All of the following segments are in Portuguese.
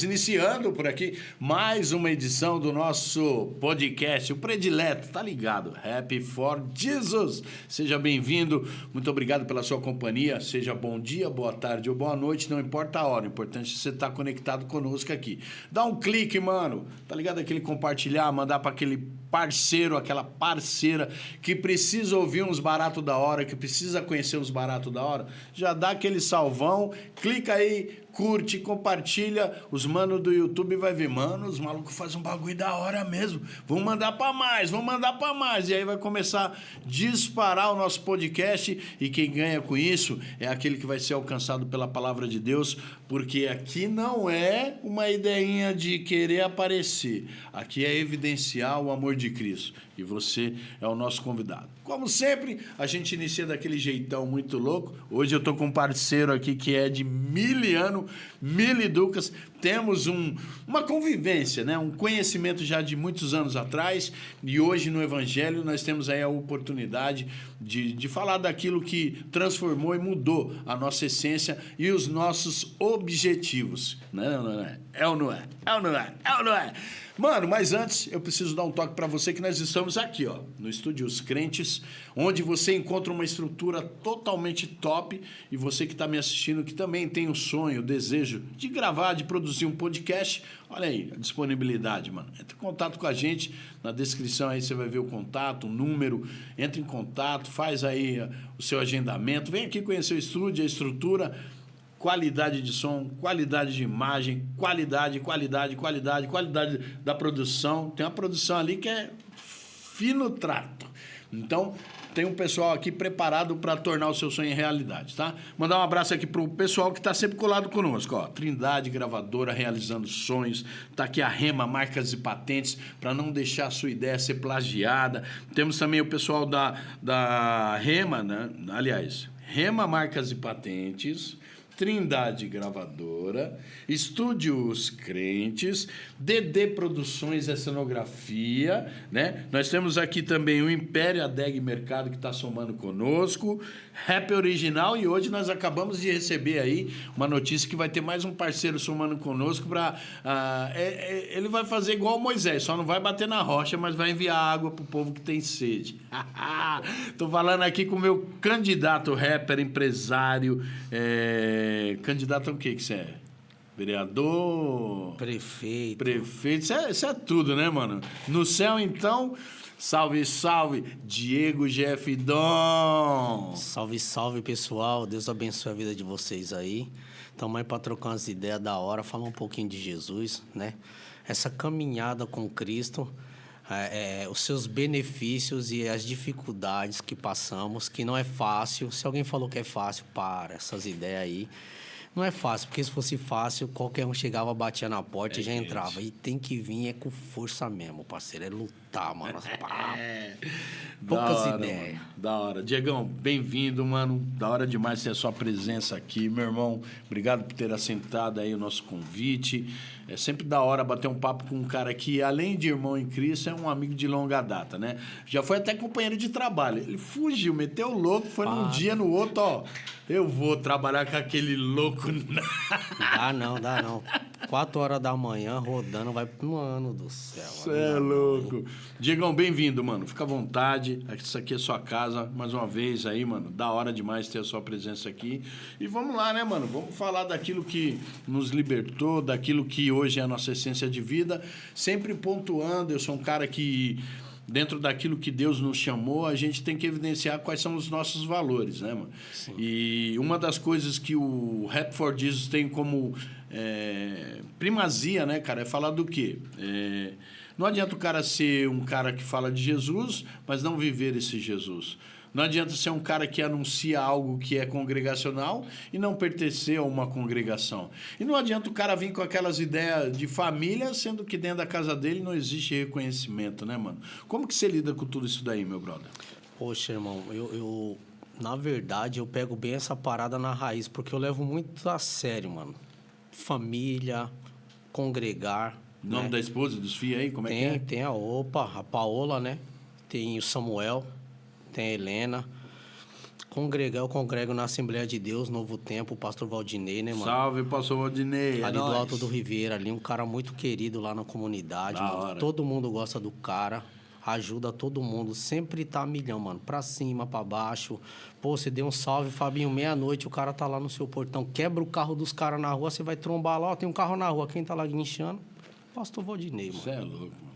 Estamos iniciando por aqui mais uma edição do nosso podcast, o predileto, tá ligado? Happy for Jesus. Seja bem-vindo, muito obrigado pela sua companhia, seja bom dia, boa tarde ou boa noite, não importa a hora, o importante é você estar conectado conosco aqui. Dá um clique, mano, tá ligado? Aquele compartilhar, mandar para aquele parceiro, aquela parceira que precisa ouvir uns baratos da hora, que precisa conhecer uns baratos da hora, já dá aquele salvão, clica aí, curte, compartilha, os manos do YouTube vai ver, mano, os malucos fazem um bagulho da hora mesmo, vamos mandar pra mais, e aí vai começar a disparar o nosso podcast, e quem ganha com isso é aquele que vai ser alcançado pela palavra de Deus, porque aqui não é uma ideinha de querer aparecer, aqui é evidenciar o amor de Cristo, e você é o nosso convidado. Como sempre, a gente inicia daquele jeitão muito louco. Hoje eu tô com um parceiro aqui que é de Miliano, Miliducas. Temos uma convivência, né? Um conhecimento já de muitos anos atrás. E hoje no Evangelho nós temos aí a oportunidade de falar daquilo que transformou e mudou a nossa essência e os nossos objetivos. Não é? É ou não é? É ou não é? É ou não é? Mano, mas antes eu preciso dar um toque para você que nós estamos aqui, ó, no Estúdio Os Crentes, onde você encontra uma estrutura totalmente top, e você que está me assistindo, que também tem o sonho, o desejo de gravar, de produzir um podcast, olha aí a disponibilidade, mano. Entre em contato com a gente, na descrição aí você vai ver o contato, o número, entre em contato, faz aí o seu agendamento, vem aqui conhecer o estúdio, a estrutura, qualidade de som, qualidade de imagem, qualidade da produção. Tem uma produção ali que é fino trato. Então, tem um pessoal aqui preparado para tornar o seu sonho em realidade, tá? Mandar um abraço aqui pro pessoal que está sempre colado conosco, ó. Trindade Gravadora, realizando sonhos. Tá aqui a Rema Marcas e Patentes, para não deixar a sua ideia ser plagiada. Temos também o pessoal da Rema, né? Aliás, Rema Marcas e Patentes, Trindade Gravadora, Estúdios Crentes, DD Produções e Cenografia, né? Nós temos aqui também o Império Adeg Mercado, que está somando conosco, Rap Original, e hoje nós acabamos de receber aí uma notícia que vai ter mais um parceiro somando conosco para... ele vai fazer igual o Moisés, só não vai bater na rocha, mas vai enviar água pro povo que tem sede. Tô falando aqui com o meu candidato rapper, empresário, candidato ao que você é? Vereador? Prefeito. Isso é tudo, né, mano? No céu, então, salve, salve, Diego Jeff Dom. Salve, salve, pessoal. Deus abençoe a vida de vocês aí. Estamos aí para trocar umas ideias da hora, falar um pouquinho de Jesus, né? Essa caminhada com Cristo, os seus benefícios e as dificuldades que passamos, que não é fácil. Se alguém falou que é fácil, para essas ideias aí. Não é fácil, porque se fosse fácil, qualquer um chegava, batia na porta e já entrava. E tem que vir com força mesmo, parceiro. É lutar, mano. Poucas ideias. Mano. Da hora. Diegão, bem-vindo, mano. Da hora demais ter a sua presença aqui. Meu irmão, obrigado por ter aceitado aí o nosso convite. É sempre da hora bater um papo com um cara que, além de irmão em Cristo, é um amigo de longa data, né? Já foi até companheiro de trabalho. Ele fugiu, meteu o louco, foi num dia, no outro, ó. Eu vou trabalhar com aquele louco. Dá não. 4 horas da manhã, rodando, vai pro ano do céu. Você é louco. Diegão, bem-vindo, mano. Fica à vontade. Isso aqui é sua casa. Mais uma vez aí, mano. Da hora demais ter a sua presença aqui. E vamos lá, né, mano? Vamos falar daquilo que nos libertou, daquilo que hoje é a nossa essência de vida. Sempre pontuando. Eu sou um cara que, dentro daquilo que Deus nos chamou, a gente tem que evidenciar quais são os nossos valores, né, mano? Sim. E uma das coisas que o Rap for Jesus tem como primazia, né, cara, é falar do quê? Não adianta o cara ser um cara que fala de Jesus, mas não viver esse Jesus. Não adianta ser um cara que anuncia algo que é congregacional e não pertencer a uma congregação. E não adianta o cara vir com aquelas ideias de família, sendo que dentro da casa dele não existe reconhecimento, né, mano? Como que você lida com tudo isso daí, meu brother? Poxa, irmão, eu na verdade, eu pego bem essa parada na raiz, porque eu levo muito a sério, mano. Família, congregar. O nome da esposa, dos filhos aí, como é que é? Tem a Paola, né? Tem o Samuel, tem a Helena. Congregar, eu congrego na Assembleia de Deus, Novo Tempo, o pastor Valdinei, né, mano? Salve, pastor Valdinei. Ali do Alto do Ribeira, ali, um cara muito querido lá na comunidade, Da mano. hora. Todo mundo gosta do cara, ajuda todo mundo, sempre tá a milhão, mano. Pra cima, pra baixo. Pô, você deu um salve, Fabinho, meia-noite, o cara tá lá no seu portão, quebra o carro dos caras na rua, você vai trombar lá, ó, tem um carro na rua, quem tá lá guinchando? Pastor Valdinei, mano. Você é louco, mano.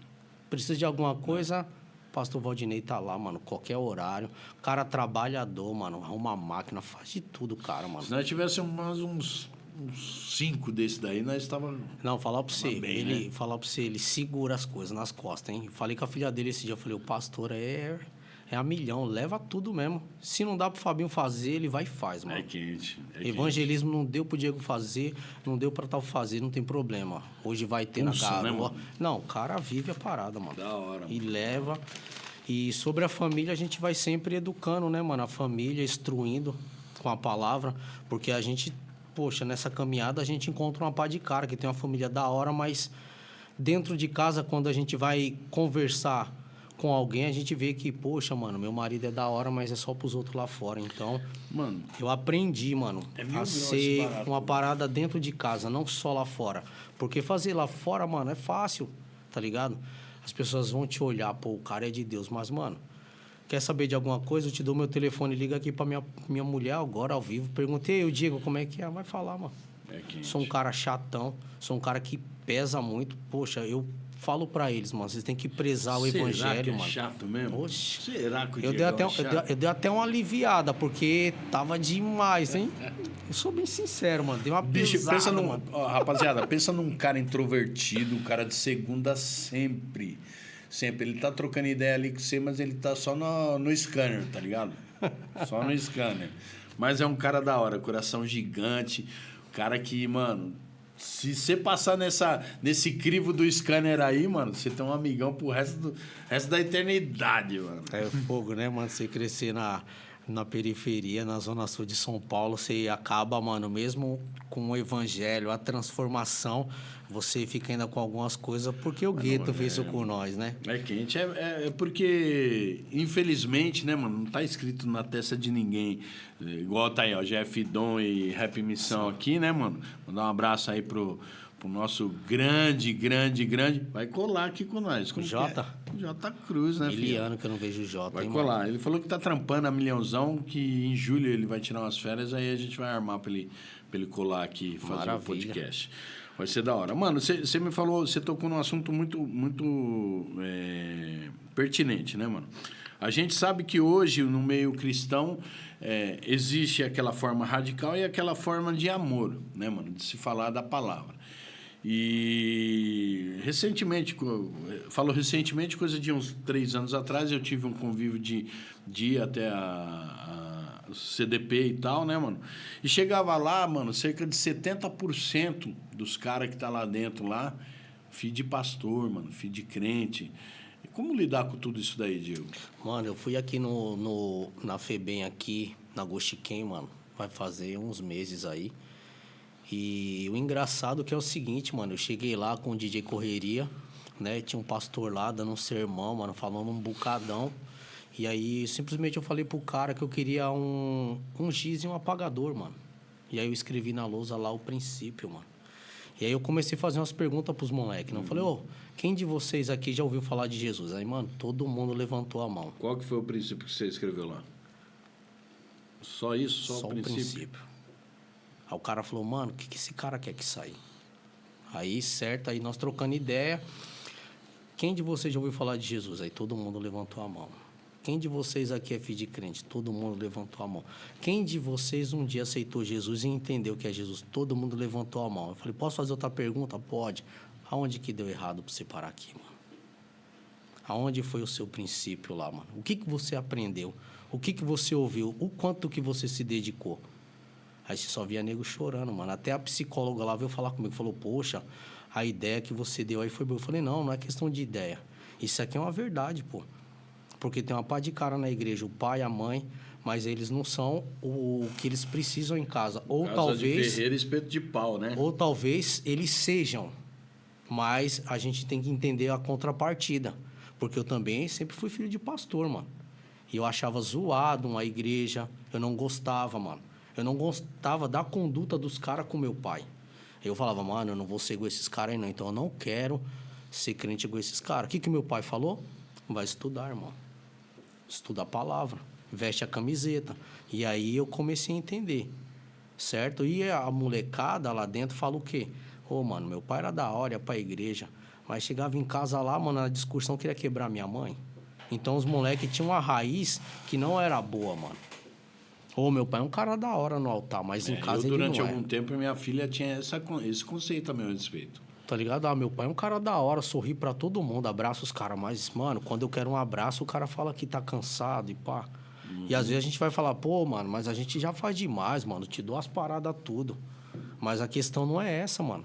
Precisa de alguma coisa, pastor Valdinei tá lá, mano, qualquer horário. Cara trabalhador, mano, arruma máquina, faz de tudo, cara, mano. Se nós tivéssemos mais uns 5 desse daí, nós estávamos... Não, falar pra você, bem, né? falar pra você, ele segura as coisas nas costas, hein? Falei com a filha dele esse dia, eu falei, o pastor é a milhão, leva tudo mesmo. Se não dá pro Fabinho fazer, ele vai e faz, mano. É quente. Evangelismo não deu pro Diego fazer, não deu pra tal fazer, não tem problema. Hoje vai ter Pulsa, na né, garoa. mano? Não, o cara vive a parada, mano. Da hora, E mano. leva. E sobre a família, a gente vai sempre educando, né, mano? A família, instruindo com a palavra. Porque a gente, poxa, nessa caminhada a gente encontra uma pá de cara que tem uma família da hora, mas dentro de casa, quando a gente vai conversar com alguém, a gente vê que, poxa, mano, meu marido é da hora, mas é só pros outros lá fora. Então, Mano, eu aprendi, mano, É 1000 graus a esse ser barato. uma parada dentro de casa, não só lá fora. Porque fazer lá fora, mano, é fácil, tá ligado? As pessoas vão te olhar, pô, o cara é de Deus. Mas, mano, quer saber de alguma coisa? Eu te dou meu telefone, liga aqui pra minha mulher agora, ao vivo. Perguntei, eu Diego, como é que é? Vai falar, mano. é quente. Sou um cara chatão, sou um cara que pesa muito. Poxa, eu falo pra eles, mano, vocês têm que prezar o Será evangelho, que é mano. chato mesmo? Oxe. Será que o Eu Diego dei, até, é chato? eu dei até uma aliviada, porque tava demais, hein? Eu sou bem sincero, mano. Dei uma Bicho, pesada, pensa num... mano. ó, rapaziada, pensa num cara introvertido, um cara de segunda sempre. Sempre. Ele tá trocando ideia ali com você, mas ele tá só no scanner, tá ligado? Só no scanner. Mas é um cara da hora, coração gigante. Cara que, mano... Se você passar nesse crivo do scanner aí, mano, você tem um amigão pro resto da eternidade, mano. É fogo, né, mano? Você crescer na periferia, na zona sul de São Paulo, você acaba, mano, mesmo com o evangelho, a transformação, você fica ainda com algumas coisas, porque o gueto fez isso com nós, né? É quente. É porque, infelizmente, né, mano, não tá escrito na testa de ninguém. Igual tá aí, ó, Jeff Dom e Rap Missão aqui, né, mano? Mandar um abraço aí pro nosso grande. Vai colar aqui com nós. Como Jota? que é? Jota Cruz, né, filho? Miliano que eu não vejo o Jota, Vai hein, colar. mano? Ele falou que tá trampando a milhãozão, que em julho ele vai tirar umas férias, aí a gente vai armar pra ele colar aqui e fazer o Maravilha. podcast. Vai ser da hora. Mano, você me falou, você tocou num assunto muito pertinente, né, mano? A gente sabe que hoje, no meio cristão, existe aquela forma radical e aquela forma de amor, né, mano? De se falar da palavra. E recentemente, coisa de uns 3 anos atrás, eu tive um convívio de ir até a CDP e tal, né, mano? E chegava lá, mano, cerca de 70% dos caras que tá lá dentro, lá, filho de pastor, mano, filho de crente. E como lidar com tudo isso daí, Diego? Mano, eu fui aqui na FEBEM aqui, na Gostiquem, mano. Vai fazer uns meses aí. E o engraçado que é o seguinte, mano. Eu cheguei lá com o DJ Correria, né? Tinha um pastor lá dando um sermão, mano, falando um bocadão. E aí, simplesmente eu falei pro cara que eu queria um giz e um apagador, mano. E aí eu escrevi na lousa lá o princípio, mano. E aí eu comecei a fazer umas perguntas pros moleques, né? Eu falei, quem de vocês aqui já ouviu falar de Jesus? Aí, mano, todo mundo levantou a mão. Qual que foi o princípio que você escreveu lá? Só isso? Só o princípio? Aí o cara falou, mano, o que esse cara quer que saia? Aí, certo, aí nós trocando ideia. Quem de vocês já ouviu falar de Jesus? Aí todo mundo levantou a mão. Quem de vocês aqui é filho de crente? Todo mundo levantou a mão. Quem de vocês um dia aceitou Jesus e entendeu que é Jesus? Todo mundo levantou a mão. Eu falei, posso fazer outra pergunta? Pode. Aonde que deu errado para você parar aqui, mano? Aonde foi o seu princípio lá, mano? O que você aprendeu? O que você ouviu? O quanto que você se dedicou? Aí você só via nego chorando, mano. Até a psicóloga lá veio falar comigo. Falou, poxa, a ideia que você deu aí foi boa. Eu falei, não é questão de ideia. Isso aqui é uma verdade, pô. Porque tem uma pá de cara na igreja, o pai, a mãe, mas eles não são o que eles precisam em casa. Ou Casa talvez... de ferreiro, espeto de pau, né? Ou talvez eles sejam. Mas a gente tem que entender a contrapartida. Porque eu também sempre fui filho de pastor, mano. E eu achava zoado uma igreja. Eu não gostava, mano. Eu não gostava da conduta dos caras com meu pai. Eu falava, mano, eu não vou ser igual esses caras aí, não. Então, eu não quero ser crente igual esses caras. O que meu pai falou? Vai estudar, irmão. Estuda a palavra. Veste a camiseta. E aí, eu comecei a entender. Certo? E a molecada lá dentro fala o quê? Ô, mano, meu pai era da hora, ia pra igreja. Mas chegava em casa lá, mano, na discussão, queria quebrar minha mãe. Então, os moleques tinham uma raiz que não era boa, mano. Ô, meu pai é um cara da hora no altar, mas em casa ele não é. Durante algum tempo, minha filha tinha esse conceito a meu respeito. Tá ligado? Ah, meu pai é um cara da hora, sorri pra todo mundo, abraça os caras. Mas, mano, quando eu quero um abraço, o cara fala que tá cansado e pá. E às vezes a gente vai falar, pô, mano, mas a gente já faz demais, mano. Te dou as paradas tudo. Mas a questão não é essa, mano.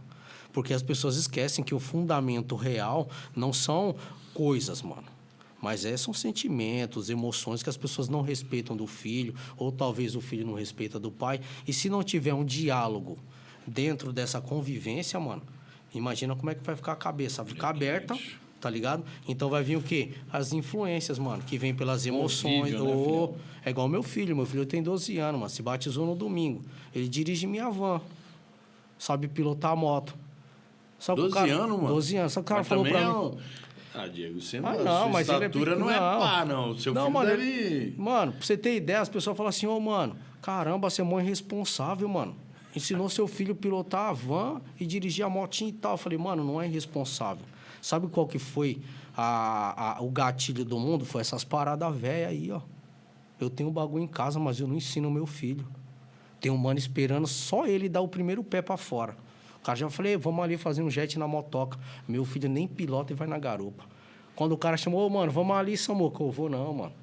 Porque as pessoas esquecem que o fundamento real não são coisas, mano. Mas são sentimentos, emoções que as pessoas não respeitam do filho, ou talvez o filho não respeita do pai. E se não tiver um diálogo dentro dessa convivência, mano, imagina como é que vai ficar a cabeça. Vai ficar aberta, tá ligado? Então vai vir o quê? As influências, mano, que vem pelas emoções. Vídeo, né, é igual meu filho tem 12 anos, mano, se batizou no domingo. Ele dirige minha van, sabe pilotar a moto. Só 12 anos, mano? 12 anos. Só que o cara falou pra mim... Diego, você não, não, mas estatura ele não é pá, não. Seu não, filho mano, deve... Mano, pra você ter ideia, as pessoas falam assim, ô, mano, caramba, você é mãe irresponsável, mano. Ensinou seu filho a pilotar a van e dirigir a motinha e tal. Eu falei, mano, não é irresponsável. Sabe qual que foi o gatilho do mundo? Foi essas paradas velhas aí, ó. Eu tenho um bagulho em casa, mas eu não ensino o meu filho. Tem um mano esperando só ele dar o primeiro pé pra fora. O cara já falei, vamos ali fazer um jet na motoca. Meu filho nem pilota e vai na garupa. Quando o cara chamou, ô, mano, vamos ali, Samuca. Eu vou não, mano.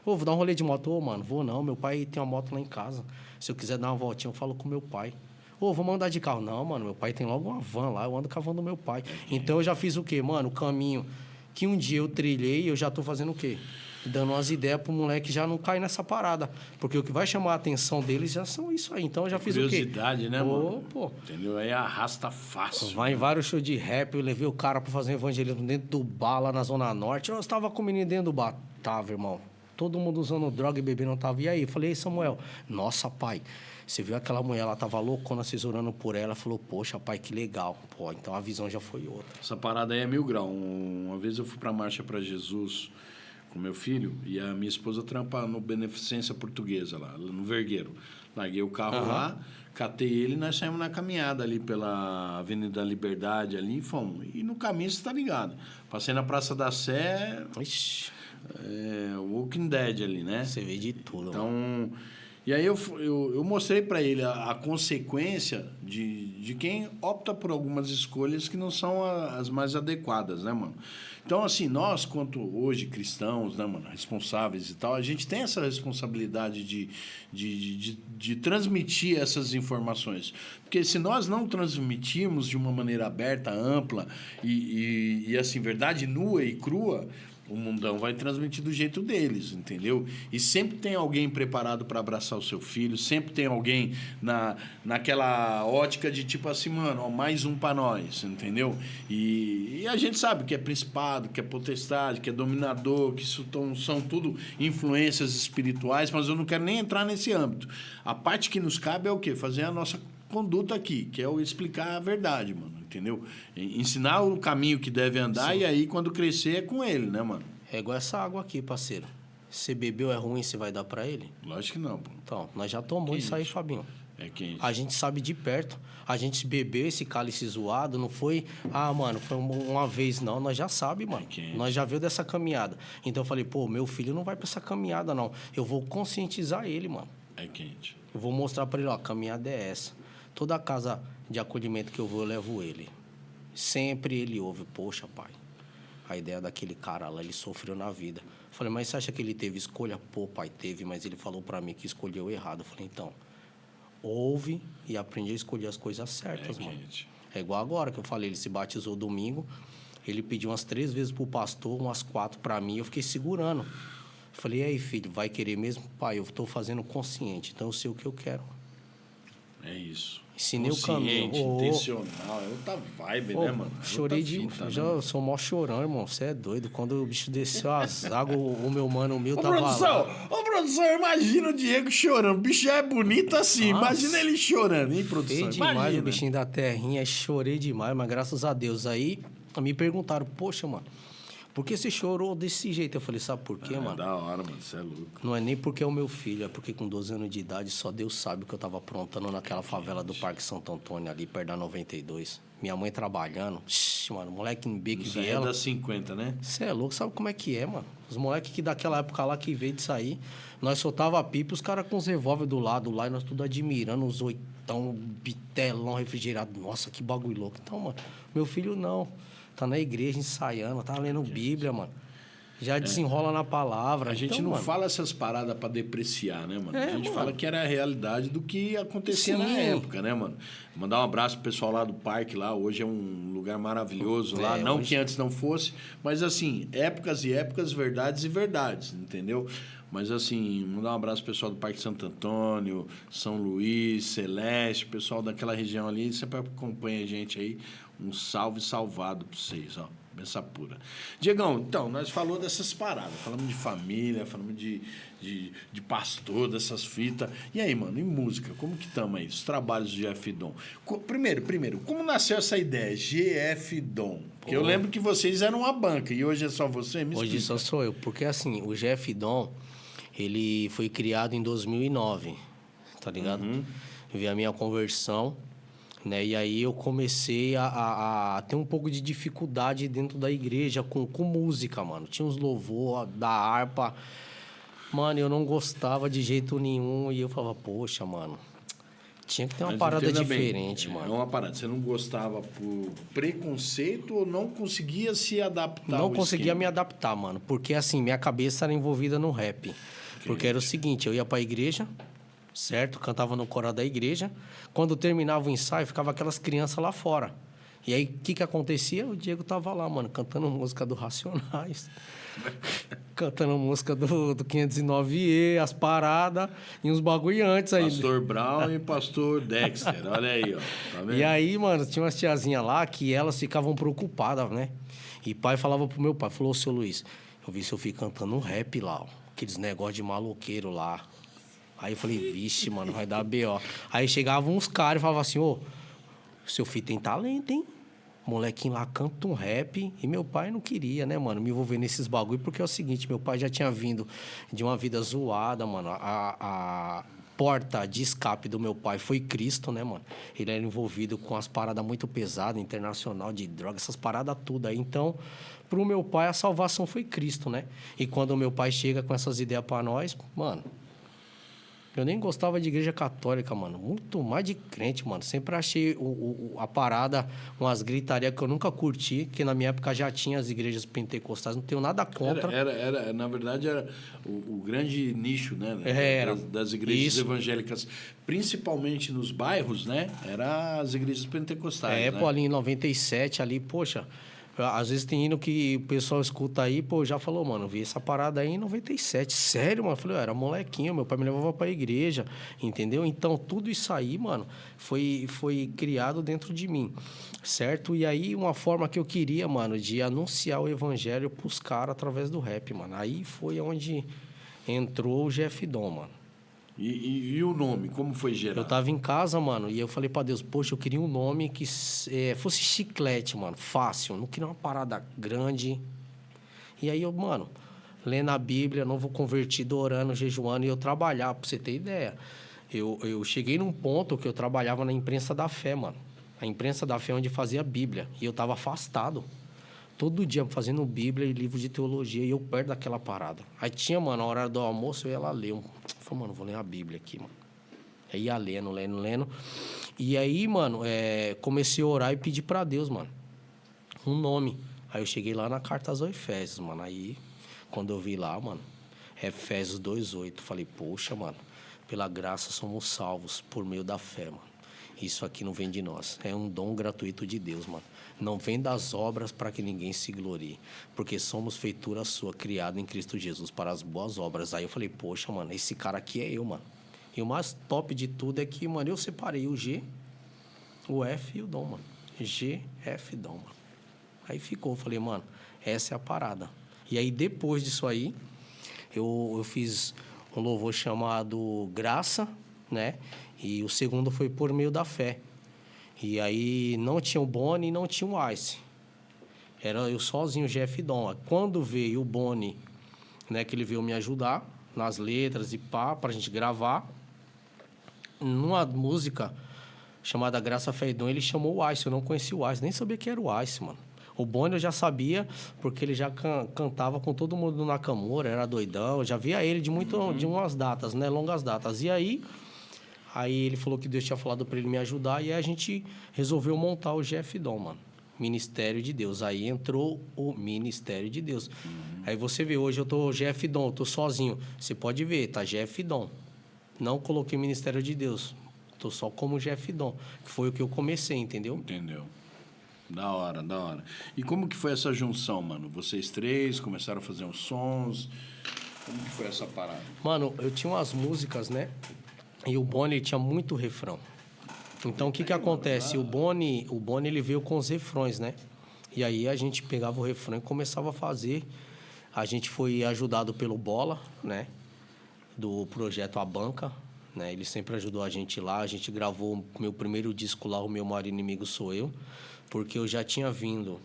Ô, vou dar um rolê de moto. Ô, mano, vou não. Meu pai tem uma moto lá em casa. Se eu quiser dar uma voltinha, eu falo com meu pai. Ô, vamos andar de carro. Não, mano, meu pai tem logo uma van lá. Eu ando com a van do meu pai. Então, eu já fiz o quê, mano? O caminho que um dia eu trilhei, eu já tô fazendo o quê? Dando umas ideias pro moleque já não cair nessa parada. Porque o que vai chamar a atenção deles já são isso aí. Então, eu já fiz o quê? Curiosidade, né, mano? Pô. Entendeu? Aí arrasta fácil. Vai em vários shows de rap. Eu levei o cara pra fazer um evangelismo dentro do bar, lá na Zona Norte. Eu estava com o menino dentro do bar. Tava, irmão. Todo mundo usando droga e bebendo, não tava. E aí? Eu falei, Samuel, nossa, pai, você viu aquela mulher, ela tava loucona, vocês orando por ela. Falou, poxa, pai, que legal. Pô, então a visão já foi outra. Essa parada aí é 1000 graus. Uma vez eu fui pra Marcha pra Jesus com meu filho e a minha esposa trampa no Beneficência Portuguesa lá, no Vergueiro. Larguei o carro lá, catei ele e nós saímos na caminhada ali pela Avenida Liberdade ali e fomos. E no caminho, você tá ligado. Passei na Praça da Sé... Ixi. Walking Dead ali, né? Você vê de tudo. Então, mano. E aí eu mostrei para ele a consequência de quem opta por algumas escolhas que não são as mais adequadas, né, mano? Então, assim, nós, quanto hoje cristãos, né, mano, responsáveis e tal, a gente tem essa responsabilidade de transmitir essas informações. Porque se nós não transmitirmos de uma maneira aberta, ampla e assim, verdade nua e crua, o mundão vai transmitir do jeito deles, entendeu? E sempre tem alguém preparado para abraçar o seu filho, sempre tem alguém naquela ótica de tipo assim, mano, ó, mais um para nós, entendeu? E a gente sabe que é principado, que é potestade, que é dominador, que isso são tudo influências espirituais, mas eu não quero nem entrar nesse âmbito. A parte que nos cabe é o quê? Fazer a nossa conduta aqui, que é o explicar a verdade, mano, entendeu? Ensinar o caminho que deve andar. Sim. E aí, quando crescer, é com ele, né, mano? É igual essa água aqui, parceiro. Se bebeu é ruim, você vai dar pra ele? Lógico que não, pô. Então, nós já tomamos isso aí, Fabinho. É quente. A gente sabe de perto. A gente bebeu esse cálice zoado, não foi... Ah, mano, foi uma vez, não. Nós já sabe, mano. Nós já viu dessa caminhada. Então, eu falei, pô, meu filho não vai pra essa caminhada, não. Eu vou conscientizar ele, mano. É quente. Eu vou mostrar pra ele, ó, a caminhada é essa. Toda casa de acolhimento que eu vou, eu levo ele. Sempre ele ouve, poxa, pai, a ideia daquele cara lá, ele sofreu na vida. Eu falei, mas você acha que ele teve escolha? Pô, pai, teve, mas ele falou pra mim que escolheu errado. Eu falei, então, ouve e aprende a escolher as coisas certas, mano. É igual agora que eu falei, ele se batizou domingo, ele pediu umas 3 vezes pro pastor, umas 4 pra mim, eu fiquei segurando. Eu falei, e aí, filho, vai querer mesmo? Pai, eu tô fazendo consciente, então eu sei o que eu quero. É isso. Ensinei o caminho. Intencional, é outra vibe, né, mano? Chorei de... Eu sou mó chorão, irmão. Você é doido. Quando o bicho desceu as águas, o meu mano, o meu tava lá. Ô, produção, imagina o Diego chorando. O bicho já é bonito assim. Nossa. Imagina ele chorando, hein, produção? Feio demais o bichinho da terrinha. Chorei demais, mas graças a Deus. Aí me perguntaram, poxa, mano, por que você chorou desse jeito? Eu falei, sabe por quê, mano? Da hora, mano, você é louco. Não é nem porque é o meu filho, é porque com 12 anos de idade, só Deus sabe o que eu tava aprontando naquela favela do Parque Santo Antônio, ali perto da 92. Minha mãe trabalhando. Mano, moleque em beco e viela. É das 50, né? Você é louco, sabe como é que é, mano? Os moleques que daquela época lá que veio de sair, nós soltava a pipa, os caras com os revólver do lado lá, e nós tudo admirando, os oitão, bitelão refrigerado. Nossa, que bagulho louco. Então, mano, meu filho não. Tá na igreja ensaiando, tá lendo Bíblia, mano. Já desenrola na palavra. A gente então, não mano, fala essas paradas pra depreciar, né, mano? A gente fala que era a realidade do que acontecia na época, né, mano? Mandar um abraço pro pessoal lá do parque lá. Hoje é um lugar maravilhoso lá. Não que antes não fosse, mas assim, épocas e épocas, verdades e verdades, entendeu? Mas assim, mandar um abraço pro pessoal do Parque Santo Antônio, São Luís, Celeste, pessoal daquela região ali, sempre acompanha a gente aí. Um salve salvado pra vocês, ó. Benção pura. Diegão, então, nós falamos dessas paradas. Falamos de família, falamos de pastor, dessas fitas. E aí, mano, em música, como que estamos aí? Os trabalhos do GF Dom. Primeiro, como nasceu essa ideia? GF Dom. Porque eu lembro que vocês eram uma banca e hoje é só você? Me explica. Hoje só sou eu. Porque, assim, o GF Dom, ele foi criado em 2009, tá ligado? Vi a minha conversão. Né? E aí eu comecei a ter um pouco de dificuldade dentro da igreja com música, mano. Tinha uns louvor da harpa. Mano, eu não gostava de jeito nenhum. E eu falava, poxa, mano, tinha que ter uma parada diferente, mano. É uma parada. Você não gostava por preconceito ou não conseguia se adaptar? Não conseguia me adaptar, mano. Porque, assim, minha cabeça era envolvida no rap. Porque era o seguinte, eu ia pra igreja... certo? Cantava no coral da igreja. Quando terminava o ensaio, ficava aquelas crianças lá fora. E aí, o que acontecia? O Diego tava lá, mano, cantando música do Racionais. Cantando música do 509E, as paradas e uns bagulho antes aí. Pastor Brown e Pastor Dexter, olha aí, ó. Tá vendo? E aí, mano, tinha umas tiazinhas lá que elas ficavam preocupadas, né? E pai falava pro meu pai, falou, seu Luiz, eu vi seu filho cantando um rap lá, ó. Aqueles negócios de maloqueiro lá. Aí eu falei, vixe, mano, vai dar B.O. Aí chegavam uns caras e falavam assim, ô, seu filho tem talento, hein? Molequinho lá canta um rap. E meu pai não queria, né, mano, me envolver nesses bagulho, porque é o seguinte, meu pai já tinha vindo de uma vida zoada, mano. A porta de escape do meu pai foi Cristo, né, mano? Ele era envolvido com as paradas muito pesadas, internacional, de droga, essas paradas tudo aí. Então, pro meu pai, a salvação foi Cristo, né? E quando o meu pai chega com essas ideias pra nós, mano... Eu nem gostava de igreja católica, mano. Muito mais de crente, mano. Sempre achei a parada, umas gritarias que eu nunca curti, que na minha época já tinha as igrejas pentecostais. Não tenho nada contra. Na verdade, era o grande nicho, né? Das igrejas evangélicas, principalmente nos bairros, né? Era as igrejas pentecostais, né? Pô, ali em 97, ali, poxa... Às vezes tem hino que o pessoal escuta aí, pô, já falou, mano, vi essa parada aí em 97. Sério, mano? Eu falei, eu era molequinho, meu pai me levava pra igreja, entendeu? Então, tudo isso aí, mano, foi criado dentro de mim, certo? E aí, uma forma que eu queria, mano, de anunciar o evangelho pros caras através do rap, mano. Aí foi onde entrou o GF Dom, mano. E o nome, como foi gerado? Eu tava em casa, mano, e eu falei pra Deus, poxa, eu queria um nome que fosse chiclete, mano, fácil. Não queria uma parada grande. E aí eu, mano, lendo a Bíblia, novo convertido, orando, jejuando, e eu trabalhar, pra você ter ideia. Eu cheguei num ponto que eu trabalhava na imprensa da fé, mano. A imprensa da fé é onde fazia a Bíblia. E eu tava afastado. Todo dia fazendo Bíblia e livro de teologia, e eu perto daquela parada. Aí tinha, mano, a hora do almoço, eu ia lá ler. Eu falei, mano, vou ler a Bíblia aqui, mano. Aí ia lendo. E aí, mano, comecei a orar e pedir pra Deus, mano, um nome. Aí eu cheguei lá na carta aos Efésios, mano. Aí, quando eu vi lá, mano, Efésios 2:8, falei, poxa, mano, pela graça somos salvos por meio da fé, mano. Isso aqui não vem de nós, é um dom gratuito de Deus, mano. Não vem das obras para que ninguém se glorie, porque somos feitura sua, criada em Cristo Jesus para as boas obras. Aí eu falei, poxa, mano, esse cara aqui é eu, mano. E o mais top de tudo é que, mano, eu separei o G o F e o Dom, mano. G, F, Dom, mano. Aí ficou, falei, mano, essa é a parada. E aí, depois disso aí, eu fiz um louvor chamado Graça, né? E o segundo foi Por Meio da Fé. E aí, não tinha o Boni e não tinha o Ice. Era eu sozinho, Jeff Dom. Quando veio o Boni, né, que ele veio me ajudar nas letras e pá, pra gente gravar, numa música chamada Graça, Fé e Dom, ele chamou o Ice. Eu não conhecia o Ice, nem sabia que era o Ice, mano. O Boni eu já sabia, porque ele já cantava com todo mundo do Nakamura, era doidão. Eu já via ele de umas datas, né? Longas datas. E aí ele falou que Deus tinha falado para ele me ajudar. E aí a gente resolveu montar o Jeff Dom, mano. Ministério de Deus. Aí entrou o Ministério de Deus. Aí você vê, hoje eu tô Jeff Dom, eu tô sozinho. Você pode ver, tá Jeff Dom. Não coloquei Ministério de Deus. Tô só como Jeff Dom, que foi o que eu comecei, entendeu? Entendeu. Da hora, da hora. E como que foi essa junção, mano? Vocês três começaram a fazer uns sons. Como que foi essa parada? Mano, eu tinha umas músicas, né? E o Boni tinha muito refrão. Então, o que acontece? O Boni, ele veio com os refrões, né? E aí, a gente pegava o refrão e começava a fazer. A gente foi ajudado pelo Bola, né? Do projeto A Banca, né? Ele sempre ajudou a gente lá. A gente gravou o meu primeiro disco lá, O Meu Maior Inimigo Sou Eu. Porque eu já tinha vindo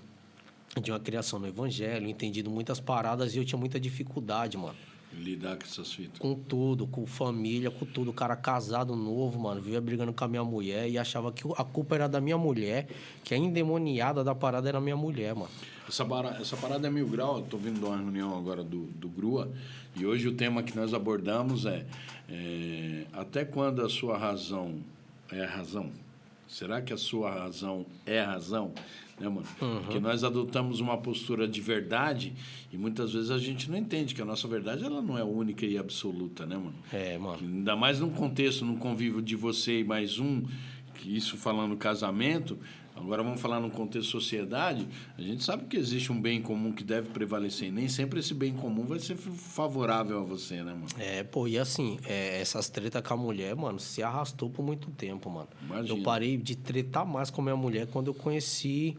de uma criação no Evangelho, entendido muitas paradas e eu tinha muita dificuldade, mano. Lidar com essas fitas. Com tudo, com família, com tudo. O cara casado novo, mano, vivia brigando com a minha mulher e achava que a culpa era da minha mulher, que a endemoniada da parada era a minha mulher, mano. Essa parada é 1000 graus. Eu tô vindo de uma reunião agora do GRUA e hoje o tema que nós abordamos é até quando a sua razão é a razão? Será que a sua razão é a razão? Né, mano? Porque nós adotamos uma postura de verdade e muitas vezes a gente não entende que a nossa verdade ela não é única e absoluta, né, mano? Mano. Ainda mais num contexto, num convívio de você e mais um, que isso falando casamento, agora vamos falar num contexto sociedade, a gente sabe que existe um bem comum que deve prevalecer e nem sempre esse bem comum vai ser favorável a você, né, mano? E assim, essas tretas com a mulher, mano, se arrastou por muito tempo, mano. Imagina. Eu parei de tretar mais com a minha mulher quando eu conheci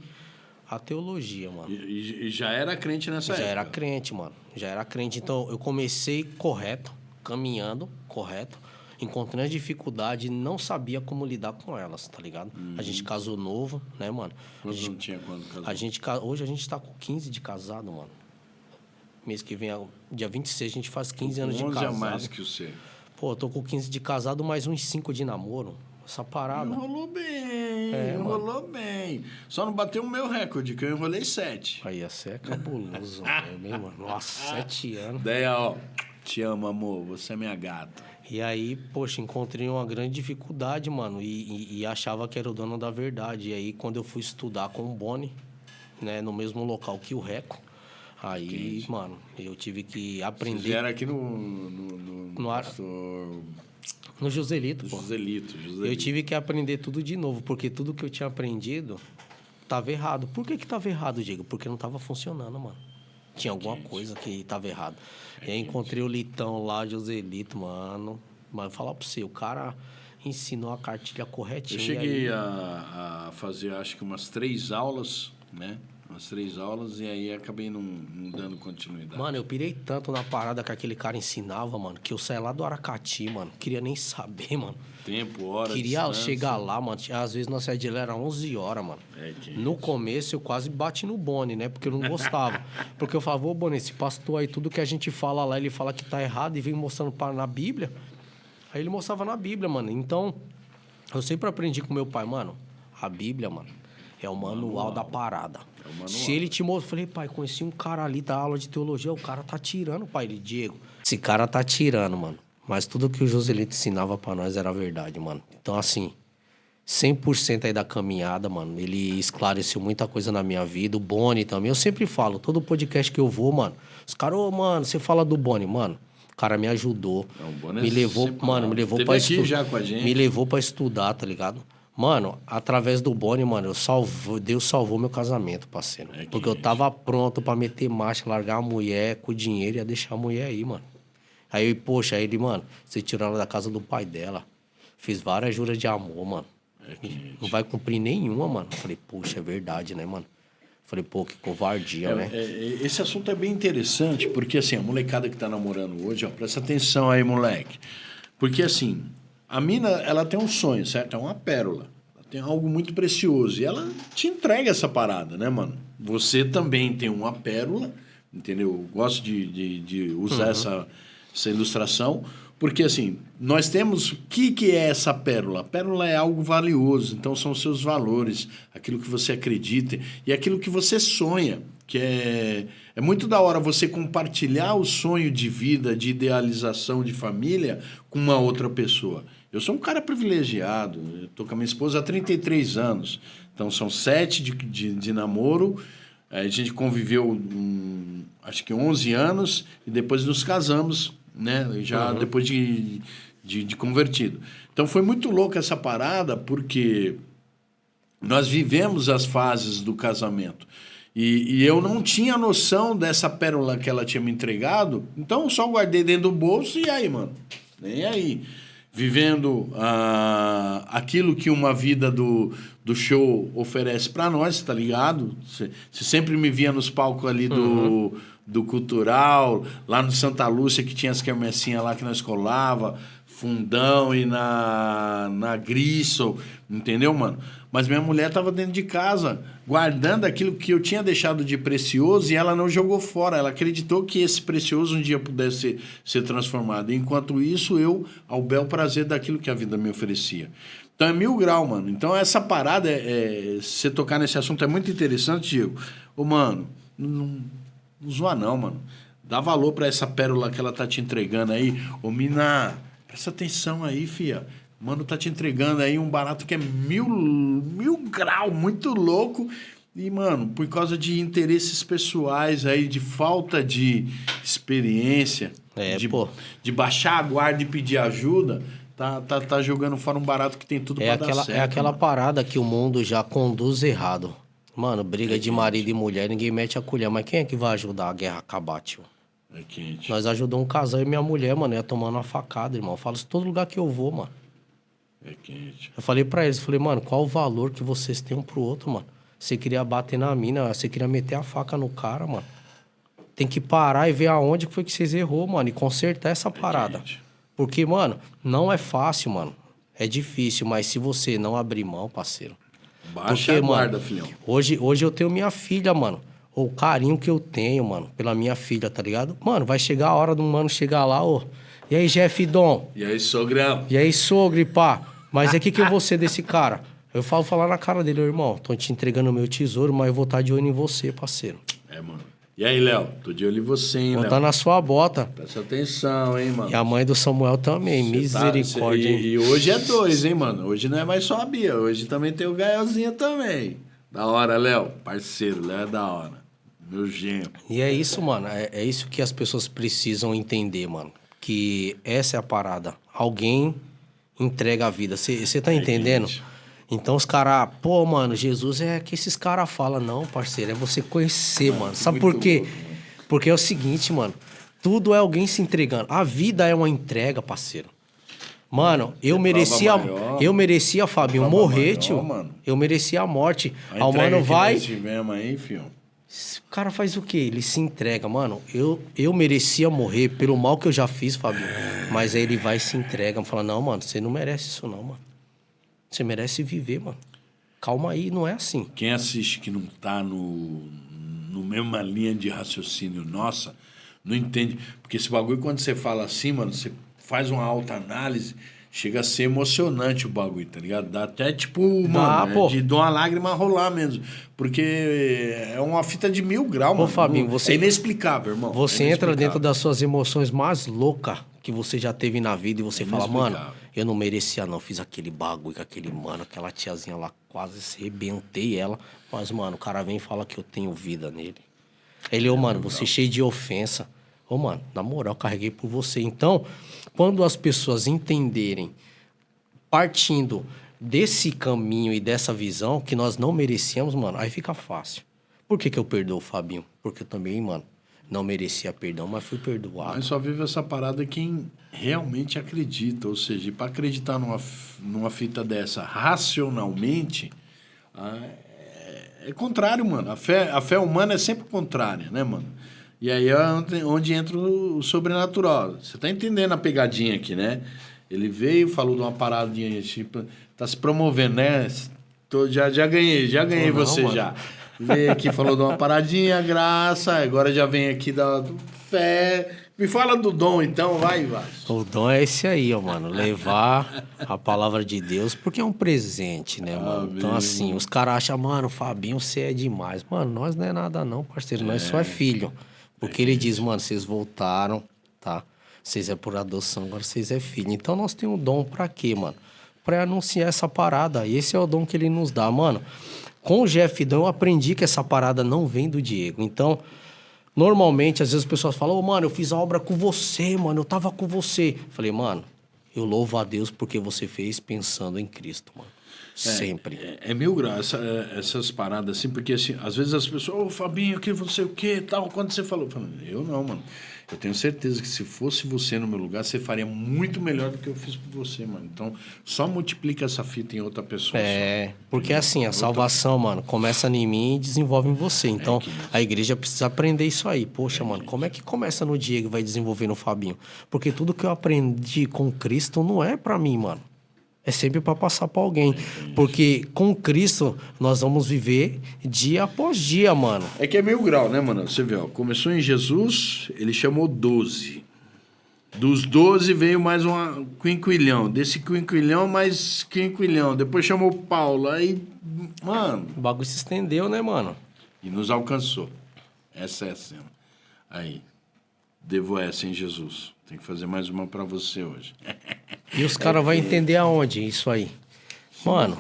a teologia, mano. E já era crente nessa época? Já era crente, mano. Já era crente. Então, eu comecei correto, caminhando correto, encontrando dificuldade e não sabia como lidar com elas, tá ligado? A gente casou novo, né, mano? Quantos não tinha quando casou? Hoje a gente tá com 15 de casado, mano. Mês que vem, dia 26, a gente faz 15 anos de casado. 11 a mais que você. Pô, eu tô com 15 de casado, mais uns 5 de namoro. Essa parada. Enrolou bem, enrolou bem. Só não bateu o meu recorde, que eu enrolei 7. Aí, essa é cabuloso, mesmo, mano. Nossa, 7 anos. Daí, ó, te amo, amor, você é minha gata. E aí, poxa, encontrei uma grande dificuldade, mano, e achava que era o dono da verdade. E aí, quando eu fui estudar com o Boni, né, no mesmo local que o Reco, aí, entendi. Mano, eu tive que aprender... Vocês vieram aqui no pastor... No Joselito, pô. Joselito. Eu tive que aprender tudo de novo, porque tudo que eu tinha aprendido tava errado. Por que tava errado, Diego? Porque não tava funcionando, mano. Tinha alguma coisa que tava errado. E aí encontrei o Litão lá, Joselito, mano. Mas vou falar pra você, o cara ensinou a cartilha corretinha. Eu cheguei a fazer, acho que umas 3 aulas, né? Umas 3 aulas e aí acabei não dando continuidade. Mano, eu pirei tanto na parada que aquele cara ensinava, mano, que eu saí lá do Aracati, mano. Queria nem saber, mano. Tempo, hora, queria chegar lá, mano. Às vezes nossa saída de lá era 11 horas, mano. No começo eu quase bati no Boni, né? Porque eu não gostava. Porque eu falava, ô Boni, esse pastor aí, tudo que a gente fala lá, ele fala que tá errado e vem mostrando na Bíblia. Aí ele mostrava na Bíblia, mano. Então, eu sempre aprendi com meu pai, mano, a Bíblia, mano, é o manual da parada. Se ele te mostrou, eu falei, pai, conheci um cara ali da aula de teologia, o cara tá tirando, pai. Ele, Diego, esse cara tá tirando, mano. Mas tudo que o Joselito ensinava pra nós era verdade, mano. Então, assim, 100% aí da caminhada, mano. Ele esclareceu muita coisa na minha vida. O Boni também. Eu sempre falo, todo podcast que eu vou, mano, os caras, ô, mano, você fala do Boni, mano. O cara me ajudou. Me levou, mano, me levou pra estudar. Já com a gente. Me levou pra estudar, tá ligado? Mano, através do Boni, mano, Deus salvou meu casamento, parceiro. Porque eu tava pronto pra meter marcha, largar a mulher com o dinheiro e ia deixar a mulher aí, mano. Aí, poxa, ele, mano, você tirou ela da casa do pai dela. Fiz várias juras de amor, mano. Não vai cumprir nenhuma, mano. Eu falei, puxa, é verdade, né, mano? Eu falei, pô, que covardia, né? Esse assunto é bem interessante, porque assim, a molecada que tá namorando hoje, ó, presta atenção aí, moleque. Porque assim, a mina, ela tem um sonho, certo? É uma pérola. Ela tem algo muito precioso. E ela te entrega essa parada, né, mano? Você também tem uma pérola, entendeu? Eu gosto de usar essa ilustração. Porque, assim, nós temos... O que é essa pérola? A pérola é algo valioso. Então, são os seus valores, aquilo que você acredita e aquilo que você sonha. Que é muito da hora você compartilhar o sonho de vida, de idealização de família com uma outra pessoa. Eu sou um cara privilegiado. Eu tô com a minha esposa há 33 anos. Então, são 7 de namoro. A gente conviveu, acho que 11 anos. E depois nos casamos, né? Já depois de convertido. Então, foi muito louco essa parada, porque nós vivemos as fases do casamento. E eu não tinha noção dessa pérola que ela tinha me entregado, então eu só guardei dentro do bolso e aí, mano, nem aí. Vivendo aquilo que uma vida do show oferece para nós, tá ligado? Você sempre me via nos palcos ali do Cultural, lá no Santa Lúcia, que tinha as quermessinhas lá que nós colava, Fundão e na Gristle, entendeu, mano? Mas minha mulher tava dentro de casa, guardando aquilo que eu tinha deixado de precioso e ela não jogou fora. Ela acreditou que esse precioso um dia pudesse ser transformado. Enquanto isso, eu, ao bel prazer daquilo que a vida me oferecia. Então, é 1000 graus, mano. Então, essa parada, você tocar nesse assunto é muito interessante, Diego. Ô, mano, não zoa não, mano. Dá valor pra essa pérola que ela tá te entregando aí. Ô, mina, presta atenção aí, fia. Mano, tá te entregando aí um barato que é 1000 graus, muito louco. E, mano, por causa de interesses pessoais aí, de falta de experiência, de baixar a guarda e pedir ajuda, tá jogando fora um barato que tem tudo pra dar certo. É aquela mano. parada que o mundo já conduz errado. Mano, briga de marido e mulher, ninguém mete a colher. Mas quem é que vai ajudar a guerra a acabar, tio? É quente. Nós ajudamos um casal e minha mulher, mano, ia tomando uma facada, irmão. Eu falo isso todo lugar que eu vou, mano. É quente. Eu falei pra eles, mano, qual o valor que vocês têm um pro outro, mano? Você queria bater na mina, você queria meter a faca no cara, mano. Tem que parar e ver aonde foi que vocês errou, mano, e consertar essa parada. Porque, mano, não é fácil, mano. É difícil, mas se você não abrir mão, parceiro... Baixa a guarda, filhão. Hoje eu tenho minha filha, mano. O carinho que eu tenho, mano, pela minha filha, tá ligado? Mano, vai chegar a hora do mano chegar lá, ô... E aí, Jeff Dom? E aí, sogrão? E aí, sogro e pá? Mas é que eu vou ser desse cara? Eu falo falar na cara dele, irmão, tô te entregando o meu tesouro, mas eu vou estar de olho em você, parceiro. É, mano. E aí, Léo? Tô de olho em você, hein, Léo? Vou estar na sua bota. Presta atenção, hein, mano? E a mãe do Samuel também, misericórdia, hein? E hoje é 2, hein, mano? Hoje não é mais só a Bia, hoje também tem o Gaelzinho também. Da hora, Léo. Parceiro, Léo é da hora. Meu genro. E é isso, mano. É isso que as pessoas precisam entender, mano. Que essa é a parada. Alguém entrega a vida. Você tá entendendo? Gente. Então os caras... Pô, mano, Jesus é que esses caras falam. Não, parceiro. É você conhecer, mano. Sabe por quê? Louco, mano. Porque é o seguinte, mano. Tudo é alguém se entregando. A vida é uma entrega, parceiro. Mano, eu merecia, Fabinho, morrer, maior, tio. Mano. Eu merecia a morte. A o mano que vai... nós tivemos aí, filho. O cara faz o quê? Ele se entrega, mano. Eu merecia morrer pelo mal que eu já fiz, Fabinho. Mas aí ele vai e se entrega. Fala, não, mano, você não merece isso não, mano. Você merece viver, mano. Calma aí, não é assim. Quem assiste que não tá no mesma linha de raciocínio nossa, não entende. Porque esse bagulho, quando você fala assim, mano, você faz uma alta análise, chega a ser emocionante o bagulho, tá ligado? Dá até, tipo, mano, de dar uma lágrima rolar mesmo. Porque é uma fita de 1000 graus, mano. Fabinho, é inexplicável, irmão. Você entra dentro das suas emoções mais loucas que você já teve na vida e você fala, mano, eu não merecia não, fiz aquele bagulho com aquele mano, aquela tiazinha lá, quase arrebentei ela. Mas, mano, o cara vem e fala que eu tenho vida nele. Ele, mano, você cheio de ofensa. Mano, na moral, carreguei por você. Então, quando as pessoas entenderem, partindo desse caminho e dessa visão que nós não merecíamos, mano, aí fica fácil. Por que eu perdoo o Fabinho? Porque eu também, mano, não merecia perdão, mas fui perdoado. Mas só vive essa parada quem realmente acredita. Ou seja, para acreditar numa fita dessa racionalmente, é contrário, mano. A fé humana é sempre contrária, né, mano? E aí é onde entra o sobrenatural. Você tá entendendo a pegadinha aqui, né? Ele veio, falou de uma paradinha, tipo, tá se promovendo, né? Já ganhei Não, você mano. já. Veio aqui, falou de uma paradinha, graça, agora já vem aqui da fé. Me fala do dom, então, vai. O dom é esse aí, ó, mano. Levar a palavra de Deus, porque é um presente, né, mano? Então, assim, os caras acham, mano, Fabinho, você é demais. Mano, nós não é nada não, parceiro. Nós só é filho. Porque ele diz, mano, vocês voltaram, tá? Vocês é por adoção, agora vocês é filho. Então, nós temos um dom pra quê, mano? Pra anunciar essa parada. E esse é o dom que ele nos dá, mano. Com o Jeff Dão, eu aprendi que essa parada não vem do Diego. Então, normalmente, às vezes as pessoas falam, mano, eu fiz a obra com você, mano, eu tava com você. Falei, mano, eu louvo a Deus porque você fez pensando em Cristo, mano. Sempre. É mil graus essas paradas assim, porque assim, às vezes as pessoas, ô Fabinho, que você o que tal, quando você falou, eu não, mano. Eu tenho certeza que se fosse você no meu lugar, você faria muito melhor do que eu fiz por você, mano. Então, só multiplica essa fita em outra pessoa. Porque assim, a salvação, mano, começa em mim e desenvolve em você. Então, a igreja precisa aprender isso aí. Poxa, mano, como é que começa no Diego e vai desenvolver no Fabinho? Porque tudo que eu aprendi com Cristo não é pra mim, mano. É sempre para passar para alguém. Porque com Cristo nós vamos viver dia após dia, mano. É que é meio grau, né, mano? Você vê, ó, começou em Jesus, ele chamou 12. Dos 12 veio mais um quinquilhão. Desse quinquilhão, mais quinquilhão. Depois chamou Paulo. Aí, mano. O bagulho se estendeu, né, mano? E nos alcançou. Essa é a cena. Aí. Devo essa em Jesus. Tem que fazer mais uma para você hoje. E os caras vão entender aonde isso aí? Mano,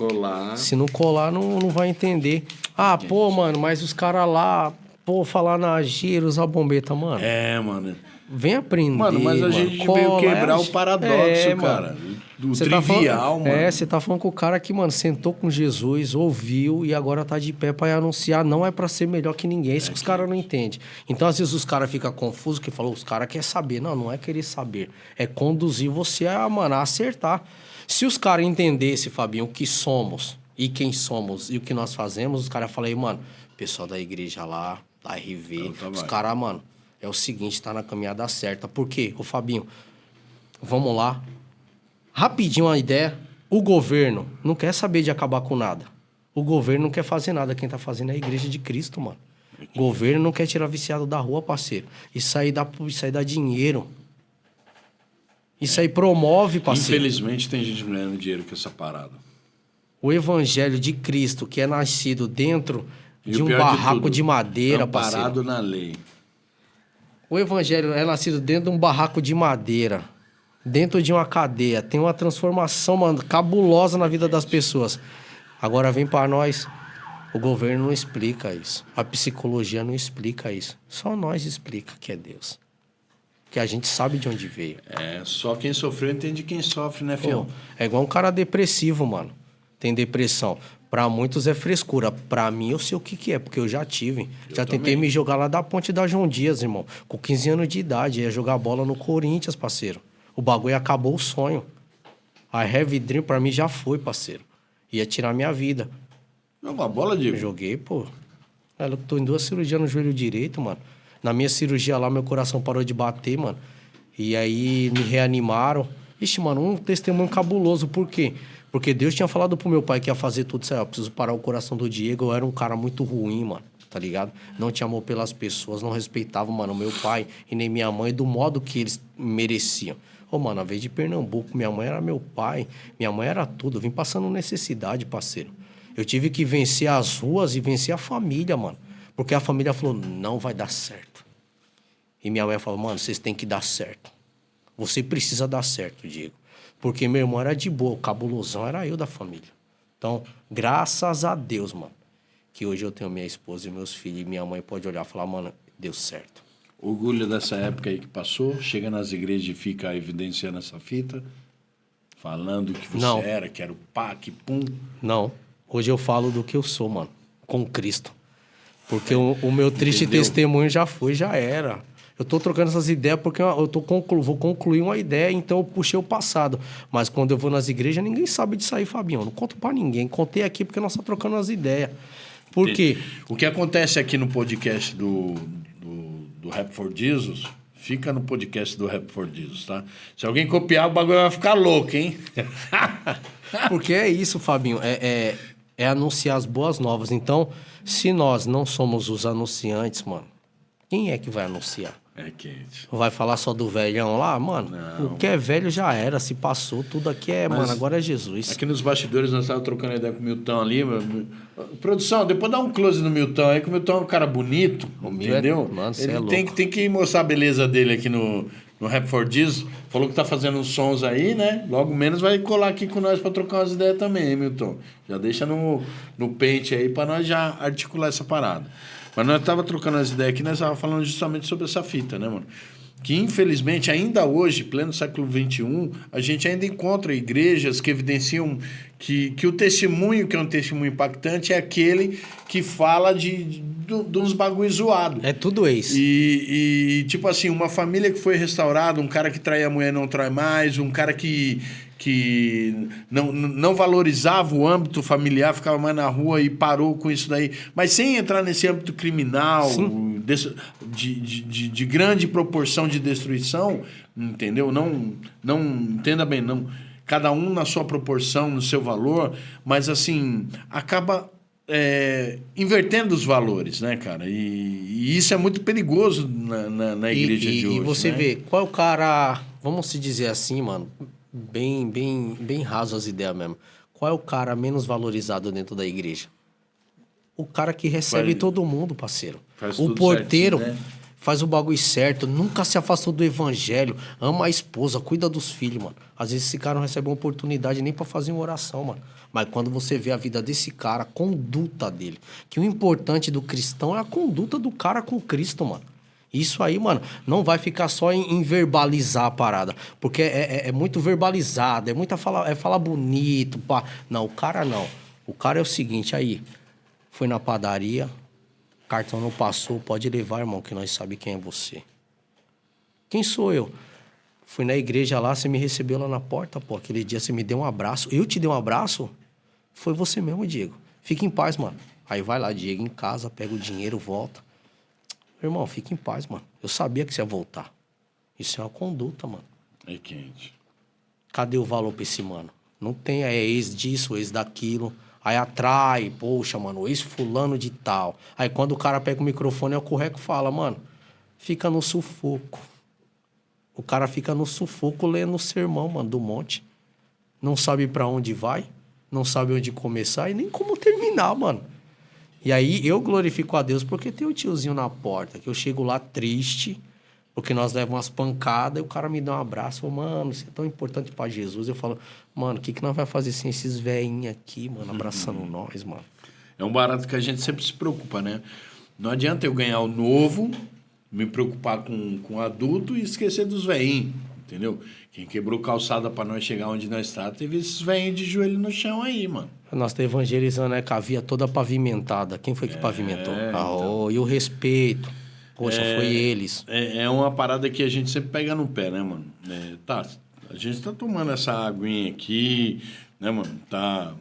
se não colar, não vai entender. Ah, pô, mano, mas os caras lá, pô, falar na gíria, usar bombeta, mano. Mano. Vem aprender, mano. Mas a gente veio quebrar o paradoxo, cara. Do trivial, mano. Você tá falando com o cara que, mano, sentou com Jesus, ouviu e agora tá de pé pra anunciar. Não é pra ser melhor que ninguém. Isso que os caras não entendem. Então, às vezes, os caras ficam confusos que falou, os caras querem saber. Não é querer saber. É conduzir você a, mano, a acertar. Se os caras entendessem, Fabinho, o que somos e quem somos e o que nós fazemos, os caras falam aí, mano, pessoal da igreja lá, da RV, os caras, mano, é o seguinte, tá na caminhada certa. Por quê? Ô, Fabinho, vamos lá. Rapidinho uma ideia. O governo não quer saber de acabar com nada. O governo não quer fazer nada. Quem tá fazendo é a igreja de Cristo, mano. O governo não quer tirar viciado da rua, parceiro. Isso aí dá dinheiro. Isso aí promove, parceiro. Infelizmente tem gente ganhando dinheiro com essa parada. O evangelho de Cristo, que é nascido dentro de um barraco de madeira, parceiro. Amparado na lei. O evangelho é nascido dentro de um barraco de madeira. Dentro de uma cadeia. Tem uma transformação, mano, cabulosa na vida das pessoas. Agora vem para nós. O governo não explica isso. A psicologia não explica isso. Só nós explica que é Deus. Que a gente sabe de onde veio. Só quem sofreu entende quem sofre, né, fião? É igual um cara depressivo, mano. Tem depressão. Pra muitos é frescura. Pra mim, eu sei o que é, porque eu já tive. Já tentei me jogar lá da ponte da João Dias, irmão. Com 15 anos de idade. Ia jogar bola no Corinthians, parceiro. O bagulho acabou o sonho. A Heavy Dream pra mim já foi, parceiro. Ia tirar minha vida. Jogou a bola, Diego? Eu joguei, pô. Eu tô em 2 cirurgias no joelho direito, mano. Na minha cirurgia lá, meu coração parou de bater, mano. E aí me reanimaram. Ixi, mano, um testemunho cabuloso. Por quê? Porque Deus tinha falado pro meu pai que ia fazer tudo isso aí. Eu preciso parar o coração do Diego. Eu era um cara muito ruim, mano. Tá ligado? Não tinha amor pelas pessoas, não respeitava, mano, meu pai e nem minha mãe do modo que eles mereciam. Ô, mano, a vez de Pernambuco, minha mãe era meu pai, minha mãe era tudo. Eu vim passando necessidade, parceiro. Eu tive que vencer as ruas e vencer a família, mano. Porque a família falou, não vai dar certo. E minha mãe falou, mano, vocês têm que dar certo. Você precisa dar certo, Diego. Porque meu irmão era de boa, o cabulosão era eu da família. Então, graças a Deus, mano, que hoje eu tenho minha esposa e meus filhos, e minha mãe pode olhar e falar, mano, deu certo. Orgulho dessa época aí que passou, chega nas igrejas e fica evidenciando essa fita, falando que você era, que era o pá, que pum. Não, hoje eu falo do que eu sou, mano, com Cristo. Porque o meu triste testemunho já foi, já era. Eu tô trocando essas ideias porque vou concluir uma ideia, então eu puxei o passado. Mas quando eu vou nas igrejas, ninguém sabe disso aí, Fabinho. Eu não conto pra ninguém. Contei aqui porque nós estamos trocando as ideias. Por quê? O que acontece aqui no podcast do Rap for Jesus, fica no podcast do Rap for Jesus, tá? Se alguém copiar, o bagulho vai ficar louco, hein? Porque é isso, Fabinho. É anunciar as boas novas. Então, se nós não somos os anunciantes, mano, quem é que vai anunciar? É quente. Vai falar só do velhão lá? Mano, não. O que é velho já era, se passou, tudo aqui mano, agora é Jesus. Aqui nos bastidores nós estávamos trocando ideia com o Milton ali. Produção, depois dá um close no Milton aí, que o Milton é um cara bonito, entendeu? Mano, ele tem que mostrar a beleza dele aqui no Rap for Jesus. Falou que tá fazendo uns sons aí, né? Logo menos vai colar aqui com nós para trocar umas ideias também, hein, Milton? Já deixa no pente aí para nós já articular essa parada. Mas nós estávamos trocando as ideias aqui, nós estávamos falando justamente sobre essa fita, né, mano? Que, infelizmente, ainda hoje, pleno século XXI, a gente ainda encontra igrejas que evidenciam que o testemunho, que é um testemunho impactante, é aquele que fala de uns bagulho zoado. É tudo isso. E, tipo assim, uma família que foi restaurada, um cara que trai a mulher não trai mais, um cara que não valorizava o âmbito familiar, ficava mais na rua e parou com isso daí. Mas sem entrar nesse âmbito criminal, de grande proporção de destruição, entendeu? Não entenda bem, não. Cada um na sua proporção, no seu valor, mas assim, acaba invertendo os valores, né, cara? E isso é muito perigoso na igreja de hoje. E você, né? vê, qual é o cara, vamos se dizer assim, mano, bem raso as ideias mesmo. Qual é o cara menos valorizado dentro da igreja? O cara que recebe todo mundo, parceiro. O porteiro certinho, né? Faz o bagulho certo, nunca se afastou do evangelho, ama a esposa, cuida dos filhos, mano. Às vezes esse cara não recebe uma oportunidade nem pra fazer uma oração, mano. Mas quando você vê a vida desse cara, a conduta dele, que o importante do cristão é a conduta do cara com Cristo, mano. Isso aí, mano, não vai ficar só em verbalizar a parada. Porque é muito verbalizado, falar bonito, pá. Não, o cara não. O cara é o seguinte, aí, foi na padaria, cartão não passou, pode levar, irmão, que nós sabemos quem é você. Quem sou eu? Fui na igreja lá, você me recebeu lá na porta, pô. Aquele dia você me deu um abraço. Eu te dei um abraço? Foi você mesmo, Diego. Fica em paz, mano. Aí vai lá, Diego, em casa, pega o dinheiro, volta. Irmão, fica em paz, mano. Eu sabia que você ia voltar. Isso é uma conduta, mano. É quente. Cadê o valor pra esse mano? Não tem, ex disso, ex daquilo. Aí atrai, poxa, mano, ex fulano de tal. Aí quando o cara pega o microfone, é o correco fala, mano, fica no sufoco. O cara fica no sufoco lendo o sermão, mano, do monte. Não sabe pra onde vai, não sabe onde começar e nem como terminar, mano. E aí eu glorifico a Deus porque tem o tiozinho na porta, que eu chego lá triste, porque nós levamos umas pancadas e o cara me dá um abraço. Falo, mano, isso é tão importante pra Jesus. Eu falo, mano, o que nós vai fazer sem esses velhinhos aqui, mano, abraçando nós, mano? É um barato que a gente sempre se preocupa, né? Não adianta eu ganhar o novo, me preocupar com o adulto e esquecer dos velhinhos, entendeu? Quem quebrou calçada pra nós chegar onde nós está, teve esses velhinhos de joelho no chão aí, mano. Nós estamos evangelizando, né? Com a via toda pavimentada. Quem foi que pavimentou? Então... E o respeito. Poxa, foi eles. É uma parada que a gente sempre pega no pé, né, mano? A gente tá tomando essa aguinha aqui, né, mano? Tá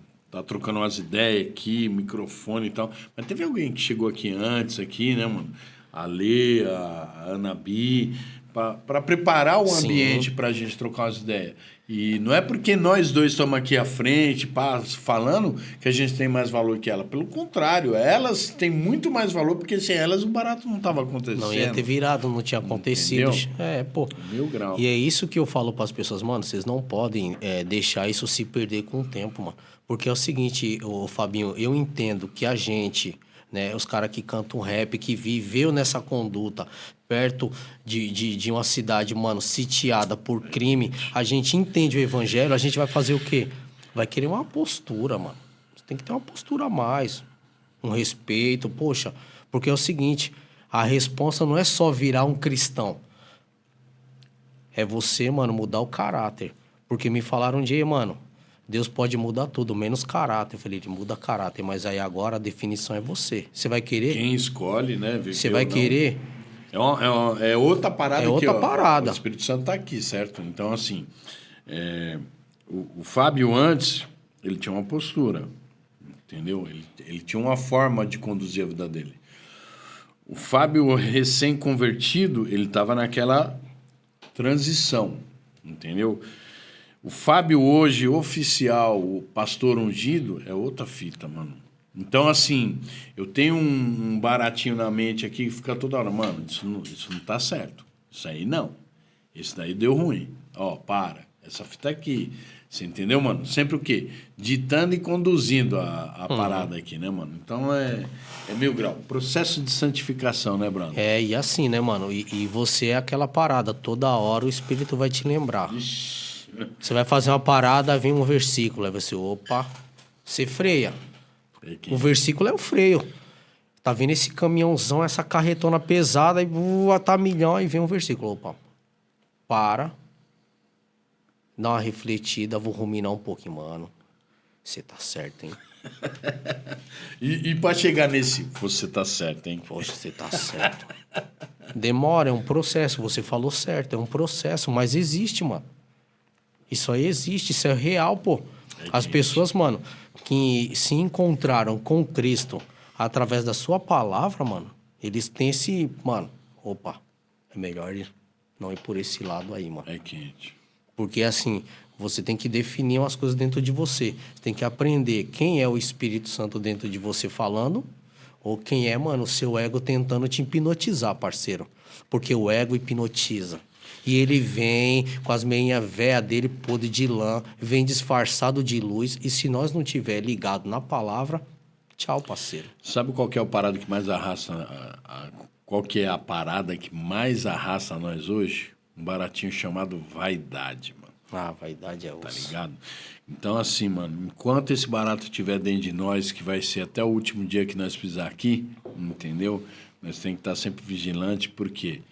trocando umas ideias aqui, microfone e tal. Mas teve alguém que chegou aqui antes, aqui, né, mano? A Lê, a Ana Bi, para preparar o ambiente para a gente trocar umas ideias. E não é porque nós dois estamos aqui à frente, falando, que a gente tem mais valor que ela. Pelo contrário, elas têm muito mais valor, porque sem elas o barato não estava acontecendo. Não ia ter virado, não tinha acontecido. Entendeu? Pô. 1000 graus. E é isso que eu falo para as pessoas, mano, vocês não podem deixar isso se perder com o tempo, mano. Porque é o seguinte, Fabinho, eu entendo que a gente, né, os caras que cantam rap, que viveu nessa conduta perto de uma cidade, mano, sitiada por crime, a gente entende o evangelho, a gente vai fazer o quê? Vai querer uma postura, mano. Você tem que ter uma postura a mais, um respeito, poxa. Porque é o seguinte, a responsa não é só virar um cristão. É você, mano, mudar o caráter. Porque me falaram um dia, mano, Deus pode mudar tudo, menos caráter. Eu falei, ele muda caráter, mas aí agora a definição é você. Você vai querer? Quem escolhe, né? Você vai querer? É outra parada É outra parada. O Espírito Santo está aqui, certo? Então, assim, o Fábio antes, ele tinha uma postura, entendeu? Ele tinha uma forma de conduzir a vida dele. O Fábio recém-convertido, ele estava naquela transição, entendeu? O Fábio hoje, oficial, o pastor ungido, é outra fita, mano. Então, assim, eu tenho um baratinho na mente aqui que fica toda hora, mano, isso não tá certo. Isso aí não. Isso daí deu ruim. Ó, para. Essa fita aqui. Você entendeu, mano? Sempre o quê? Ditando e conduzindo a parada aqui, né, mano? Então, é 1000 graus. Processo de santificação, né, Bruno? E assim, né, mano? E você é aquela parada. Toda hora o Espírito vai te lembrar. Ixi. Você vai fazer uma parada, vem um versículo. Aí você, opa, você freia. O versículo é o freio. Tá vendo esse caminhãozão, essa carretona pesada, e tá milhão, aí vem um versículo. Opa, para. Dá uma refletida, vou ruminar um pouquinho, mano. Você tá certo, hein? E pra chegar nesse, você tá certo, hein? Poxa, você tá certo. Demora, é um processo. Você falou certo, é um processo, mas existe, mano. Isso aí existe, isso é real, pô. As pessoas, mano, que se encontraram com Cristo através da sua palavra, mano, eles têm esse... Mano, opa, é melhor não ir por esse lado aí, mano. É quente. Porque, assim, você tem que definir umas coisas dentro de você. Você tem que aprender quem é o Espírito Santo dentro de você falando ou quem é, mano, o seu ego tentando te hipnotizar, parceiro. Porque o ego hipnotiza. E ele vem com as meinhas véias dele, podre de lã, vem disfarçado de luz. E se nós não tiver ligado na palavra, tchau, parceiro. Sabe qual que é a parada que mais arrasta... Qual que é a parada que mais arrasta nós hoje? Um baratinho chamado vaidade, mano. Ah, vaidade é osso. Tá ligado? Então, assim, mano, enquanto esse barato estiver dentro de nós, que vai ser até o último dia que nós pisar aqui, entendeu? Nós temos que estar sempre vigilante, porque...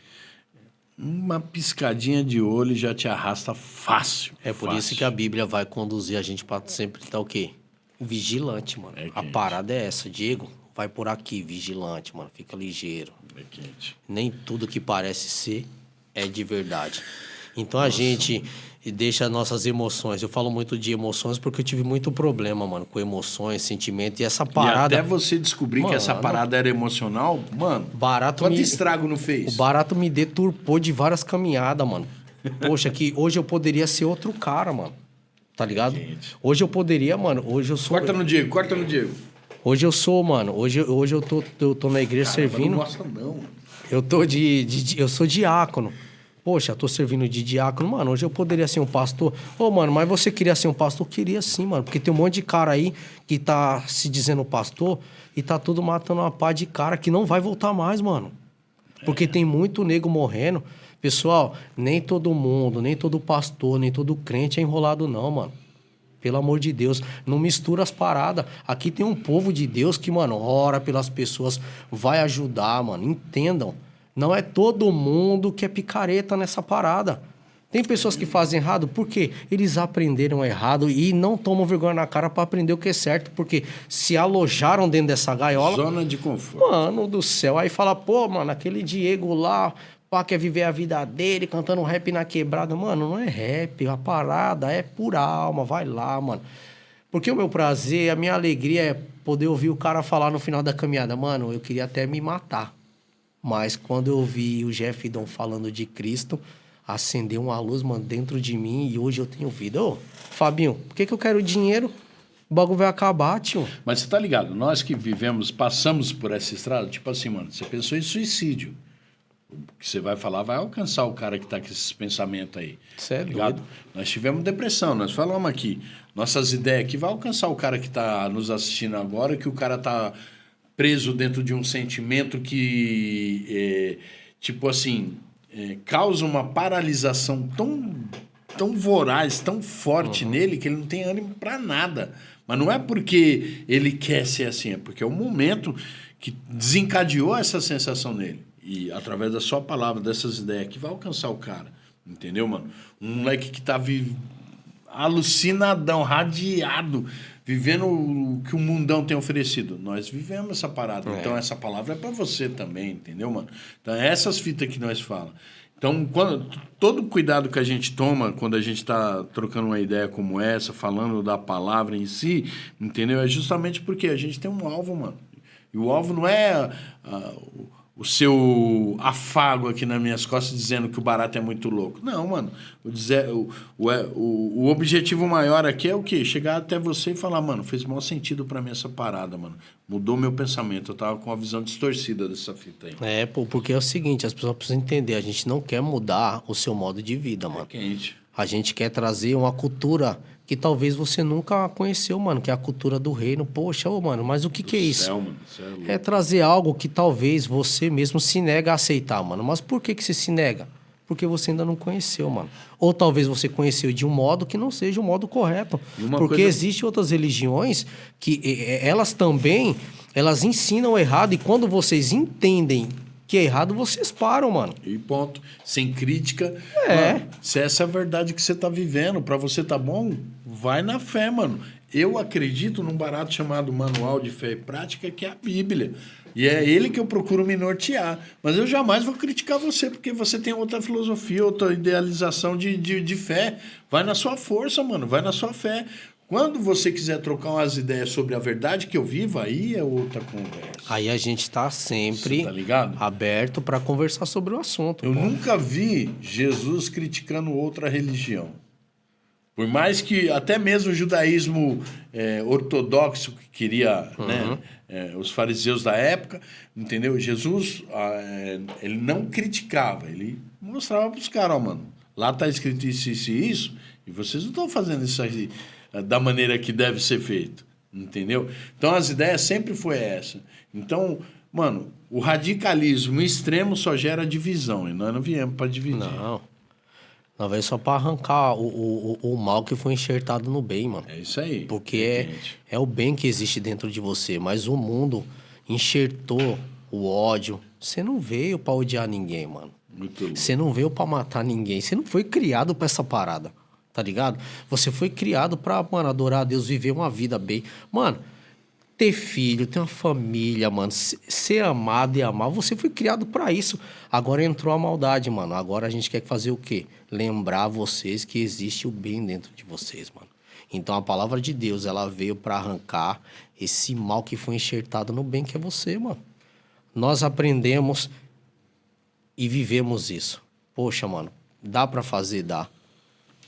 Uma piscadinha de olho já te arrasta fácil. É por isso que a Bíblia vai conduzir a gente para sempre estar o quê? Vigilante, mano. A parada é essa, Diego. Vai por aqui, vigilante, mano. Fica ligeiro. É quente. Nem tudo que parece ser é de verdade. Então a gente deixa nossas emoções. Eu falo muito de emoções porque eu tive muito problema, mano, com emoções, sentimentos. E essa parada... E até você descobrir que essa parada era emocional, mano, quanto estrago não fez? O barato me deturpou de várias caminhadas, mano. Poxa, que hoje eu poderia ser outro cara, mano. Tá ligado? Hoje eu poderia, mano. Hoje eu sou... Corta no Diego, corta no Diego. Hoje eu sou, mano. Hoje eu tô na igreja servindo. Não gosta, não. Eu sou diácono. Poxa, eu tô servindo de diácono, mano. Hoje eu poderia ser um pastor. Ô, mano, mas você queria ser um pastor? Eu queria sim, mano. Porque tem um monte de cara aí que tá se dizendo pastor e tá tudo matando uma pá de cara que não vai voltar mais, mano. Porque tem muito nego morrendo. Pessoal, nem todo mundo, nem todo pastor, nem todo crente é enrolado, não, mano. Pelo amor de Deus, não mistura as paradas. Aqui tem um povo de Deus que, mano, ora pelas pessoas, vai ajudar, mano. Entendam. Não é todo mundo que é picareta nessa parada. Tem pessoas que fazem errado porque eles aprenderam errado e não tomam vergonha na cara para aprender o que é certo, porque se alojaram dentro dessa gaiola... Zona de conforto. Mano do céu. Aí fala, pô, mano, aquele Diego lá, pá, quer viver a vida dele cantando rap na quebrada. Mano, não é rap, a parada é pura alma, vai lá, mano. Porque o meu prazer, a minha alegria é poder ouvir o cara falar no final da caminhada, mano, eu queria até me matar. Mas quando eu vi o Jeff Dom falando de Cristo, acendeu uma luz, mano, dentro de mim e hoje eu tenho vida. Ô, Fabinho, por que eu quero dinheiro? O bagulho vai acabar, tio. Mas você tá ligado, nós que vivemos, passamos por essa estrada, tipo assim, mano, você pensou em suicídio. O que você vai falar vai alcançar o cara que tá com esses pensamentos aí. Você é ligado? doido. Nós tivemos depressão, nós falamos aqui. Nossas ideias aqui vai alcançar o cara que tá nos assistindo agora, que o cara tá... preso dentro de um sentimento que, tipo assim, causa uma paralisação tão voraz, tão forte nele, que ele não tem ânimo para nada. Mas não é porque ele quer ser assim, é porque é o momento que desencadeou essa sensação nele. E através da sua palavra, dessas ideias, que vai alcançar o cara. Entendeu, mano? Um moleque que tá alucinadão, radiado, vivendo o que o mundão tem oferecido. Nós vivemos essa parada. Então, essa palavra é para você também, entendeu, mano? Então, é essas fitas que nós falamos. Então, todo cuidado que a gente toma quando a gente está trocando uma ideia como essa, falando da palavra em si, entendeu? É justamente porque a gente tem um alvo, mano. E o alvo não é o seu afago aqui nas minhas costas dizendo que o barato é muito louco. Não, mano. O objetivo maior aqui é o quê? Chegar até você e falar, mano, fez maior sentido pra mim essa parada, mano. Mudou meu pensamento. Eu tava com uma visão distorcida dessa fita aí. Porque é o seguinte, as pessoas precisam entender, a gente não quer mudar o seu modo de vida, mano. É quente. A gente quer trazer uma cultura que talvez você nunca conheceu, mano, que é a cultura do reino. Poxa, mano, mas o que é isso? Céu, mano. Céu, é trazer algo que talvez você mesmo se nega a aceitar, mano. Mas por que você se nega? Porque você ainda não conheceu, mano. Ou talvez você conheceu de um modo que não seja o modo correto. Porque existem outras religiões que elas também, elas ensinam errado. E quando vocês entendem que é errado, vocês param, mano. E ponto. Sem crítica. Mano, se essa é a verdade que você tá vivendo, pra você tá bom, vai na fé, mano. Eu acredito num barato chamado Manual de Fé e Prática, que é a Bíblia. E é ele que eu procuro me nortear. Mas eu jamais vou criticar você, porque você tem outra filosofia, outra idealização de fé. Vai na sua força, mano. Vai na sua fé. Quando você quiser trocar umas ideias sobre a verdade que eu vivo, aí é outra conversa. Aí a gente está sempre aberto para conversar sobre o assunto. Eu nunca vi Jesus criticando outra religião. Por mais que até mesmo o judaísmo ortodoxo que queria, os fariseus da época, entendeu? Jesus, ele não criticava, ele mostrava para os caras, ó, mano, lá está escrito isso, isso e isso, e vocês não estão fazendo isso aí da maneira que deve ser feito, entendeu? Então, as ideias sempre foi essa. Então, mano, o radicalismo extremo só gera divisão, e nós não viemos para dividir. Não. Nós veio só para arrancar o mal que foi enxertado no bem, mano. É isso aí. Porque é o bem que existe dentro de você, mas o mundo enxertou o ódio. Você não veio para odiar ninguém, mano. Muito louco. Você não veio para matar ninguém. Você não foi criado para essa parada. Tá ligado? Você foi criado pra, mano, adorar a Deus, viver uma vida bem. Mano, ter filho, ter uma família, mano, ser amado e amar, você foi criado pra isso. Agora entrou a maldade, mano. Agora a gente quer fazer o quê? Lembrar vocês que existe o bem dentro de vocês, mano. Então a palavra de Deus, ela veio pra arrancar esse mal que foi enxertado no bem que é você, mano. Nós aprendemos e vivemos isso. Poxa, mano, dá pra fazer? Dá.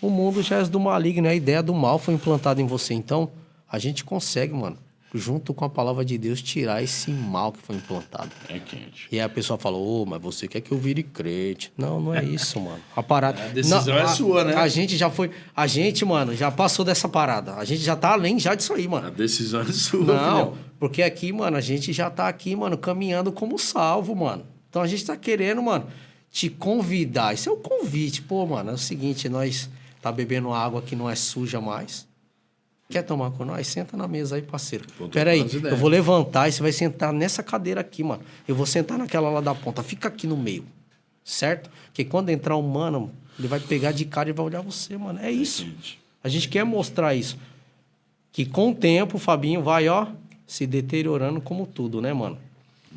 O mundo já é do maligno, a ideia do mal foi implantada em você. Então, a gente consegue, mano, junto com a palavra de Deus, tirar esse mal que foi implantado. É quente. E aí a pessoa fala, mas você quer que eu vire crente. Não, não é isso, mano. A parada... A decisão é sua, né? A gente já foi... A gente, mano, já passou dessa parada. A gente já tá além já disso aí, mano. A decisão é sua, não, filhão. Porque aqui, mano, a gente já tá aqui, mano, caminhando como salvo, mano. Então, a gente tá querendo, mano, te convidar. Isso é um convite. Pô, mano, é o seguinte, nós... Tá bebendo água que não é suja mais. Quer tomar com nós? Senta na mesa aí, parceiro. Pera aí, eu vou levantar e você vai sentar nessa cadeira aqui, mano. Eu vou sentar naquela lá da ponta. Fica aqui no meio, certo? Porque quando entrar um mano, ele vai pegar de cara e vai olhar você, mano. É isso. A gente quer mostrar isso. Que com o tempo o Fabinho vai, ó, se deteriorando como tudo, né, mano?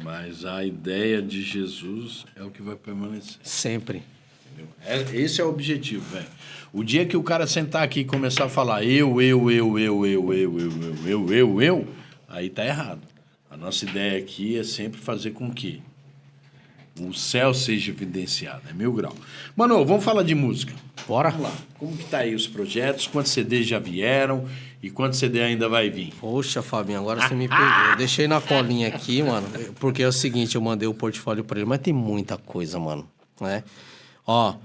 Mas a ideia de Jesus é o que vai permanecer. Sempre. Esse é o objetivo, velho. O dia que o cara sentar aqui e começar a falar eu, aí tá errado. A nossa ideia aqui é sempre fazer com que o céu seja evidenciado. É 1000 graus. Mano, vamos falar de música. Bora. Vamos lá. Como que tá aí os projetos? Quantos CDs já vieram? E quantos CD ainda vai vir? Poxa, Fabinho, agora você me pegou. Eu deixei na colinha aqui, mano. Porque é o seguinte, eu mandei o portfólio pra ele. Mas tem muita coisa, mano. Né? Ó,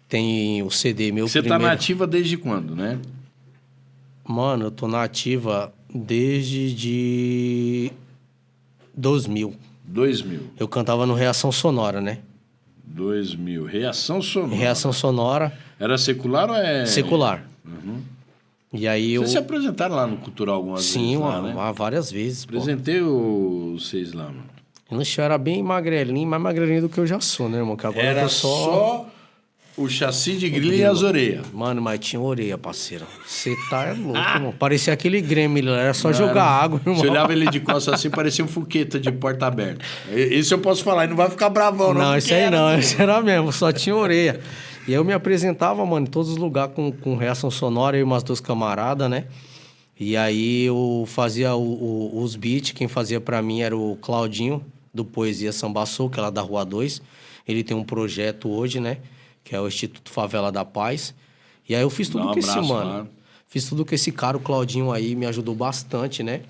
tem o CD meu Você primeiro... tá na ativa desde quando, né? Mano, eu tô na ativa desde 2000. 2000. Eu cantava no Reação Sonora, né? 2000. Reação Sonora. Reação Sonora. Era secular ou é... Secular. Uhum. E aí Vocês se apresentaram lá no Cultural algumas vezes? Sim, lá, mano, né? várias vezes. Apresentei vocês lá, mano. Eu era bem magrelinho, mais magrelinho do que eu já sou, né, irmão? Que agora Era eu tô só O chassi de grilo e as orelhas. Mano, mas tinha orelha, parceiro. Você tá louco, irmão. Parecia aquele Grêmio, era só jogar água, irmão. Você olhava ele de costas assim, parecia um fuqueta de porta aberta. Isso eu posso falar, e não vai ficar bravão, não. Não, esse aí não, assim. esse era mesmo, só tinha orelha. E eu me apresentava, mano, em todos os lugares com reação sonora, eu e umas duas camaradas, né? E aí eu fazia os beats, quem fazia pra mim era o Claudinho, do Poesia Sambaçou, que é lá da Rua 2. Ele tem um projeto hoje, né? Que é o Instituto Favela da Paz. E aí eu fiz tudo com esse mano. Fiz tudo com esse cara, o Claudinho aí, me ajudou bastante, né?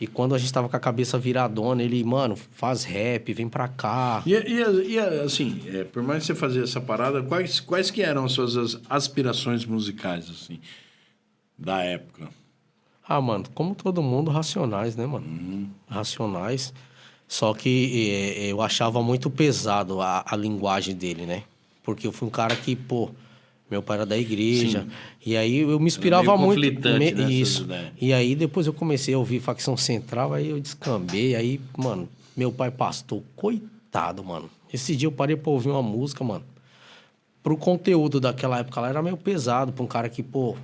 E quando a gente tava com a cabeça viradona, ele, mano, faz rap, vem pra cá. E assim, por mais que você fazia essa parada, quais que eram as suas aspirações musicais, assim, da época? Ah, mano, como todo mundo, Racionais, né, mano? Racionais. Só que eu achava muito pesado a linguagem dele, né? Porque eu fui um cara que, pô, meu pai era da igreja. Sim. E aí eu me inspirava muito. Isso. E aí depois eu comecei a ouvir Facção Central, aí eu descambei. Aí, mano, meu pai pastor, coitado, mano. Esse dia eu parei pra ouvir uma música, mano. Pro conteúdo daquela época lá era meio pesado, pra um cara que, pô,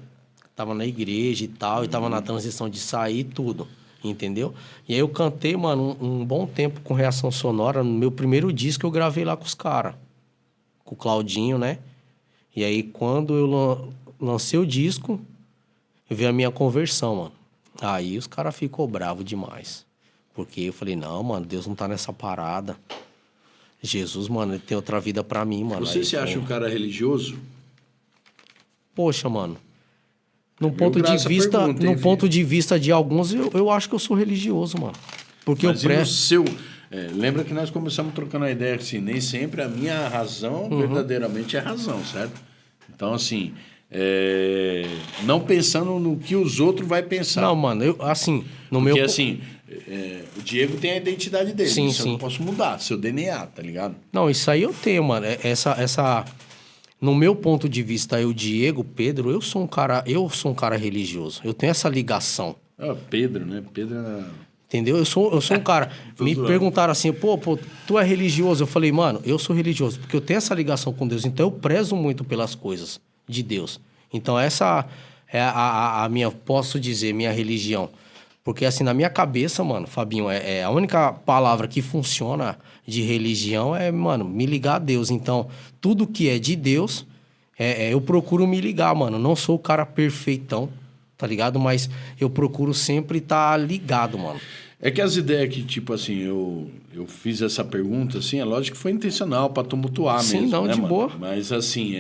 tava na igreja e tal, e tava na transição de sair e tudo. Entendeu? E aí eu cantei, mano, um bom tempo com reação sonora. No meu primeiro disco eu gravei lá com os caras. Com o Claudinho, né? E aí, quando eu lancei o disco, eu vi a minha conversão, mano. Aí os caras ficou bravos demais. Porque eu falei, não, mano, Deus não tá nessa parada. Jesus, mano, ele tem outra vida pra mim, mano. Você se acha um cara religioso? Poxa, mano. Num ponto de vista de alguns, eu acho que eu sou religioso, mano. Porque mas eu presto... lembra que nós começamos trocando a ideia assim, nem sempre a minha razão verdadeiramente é razão, certo? Então, assim, não pensando no que os outros vão pensar. Não, mano, Porque, assim, o Diego tem a identidade dele. Sim, isso sim. Eu não posso mudar, seu DNA, tá ligado? Não, isso aí eu tenho, mano. No meu ponto de vista, eu, Diego, Pedro, eu sou um cara religioso. Eu tenho essa ligação. Pedro, né? Pedro era... Entendeu? Eu sou um cara... Me perguntaram assim, pô, tu é religioso? Eu falei, mano, eu sou religioso, porque eu tenho essa ligação com Deus. Então, eu prezo muito pelas coisas de Deus. Então, essa é a minha, posso dizer, minha religião. Porque, assim, na minha cabeça, mano, Fabinho, a única palavra que funciona de religião é, mano, me ligar a Deus. Então, tudo que é de Deus, eu procuro me ligar, mano. Não sou o cara perfeitão, tá ligado? Mas eu procuro sempre estar ligado, mano. É que as ideias que, tipo assim, eu fiz essa pergunta, assim, é lógico que foi intencional para tumultuar mesmo. Sim, não, né, de mano? boa. Mas, assim,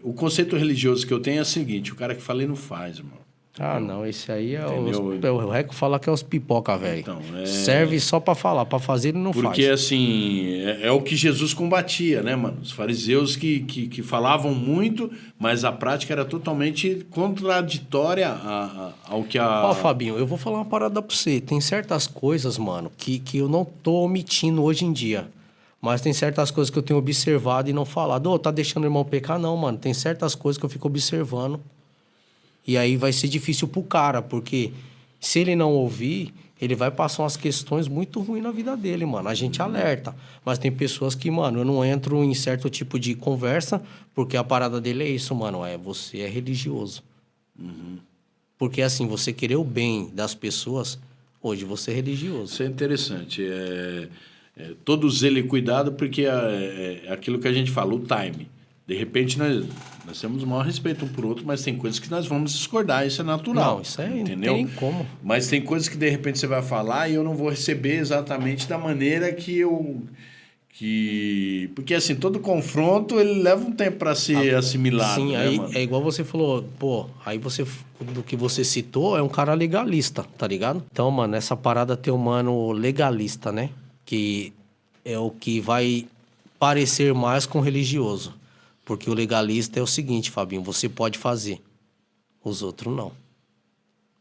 o conceito religioso que eu tenho é o seguinte, o cara que fala e não faz, irmão. Ah, não, esse aí o Reco fala que é os pipoca, velho. Então, serve só pra falar, pra fazer ele não faz. Porque, assim, é o que Jesus combatia, né, mano? Os fariseus que falavam muito, mas a prática era totalmente contraditória ao que a... Ó, Fabinho, eu vou falar uma parada pra você. Tem certas coisas, mano, que eu não tô omitindo hoje em dia. Mas tem certas coisas que eu tenho observado e não falado. Tá deixando o irmão pecar? Não, mano. Tem certas coisas que eu fico observando. E aí vai ser difícil pro cara, porque se ele não ouvir, ele vai passar umas questões muito ruins na vida dele, mano. A gente alerta. Mas tem pessoas que, mano, eu não entro em certo tipo de conversa, porque a parada dele é isso, mano. Você é religioso. Porque, assim, você querer o bem das pessoas, hoje você é religioso. Isso é interessante. Todo zelo e cuidado, porque é aquilo que a gente fala, o time. De repente, nós temos o maior respeito um por outro, mas tem coisas que nós vamos discordar, isso é natural. Não, isso aí entendeu? Não tem como. Mas tem coisas que, de repente, você vai falar e eu não vou receber exatamente da maneira porque, assim, todo confronto, ele leva um tempo para ser assimilado. Sim, né, aí mano? é igual você falou, pô, aí do que você citou, é um cara legalista, tá ligado? Então, mano, essa parada tem um mano legalista, né? Que é o que vai parecer mais com religioso. Porque o legalista é o seguinte, Fabinho, você pode fazer, os outros não.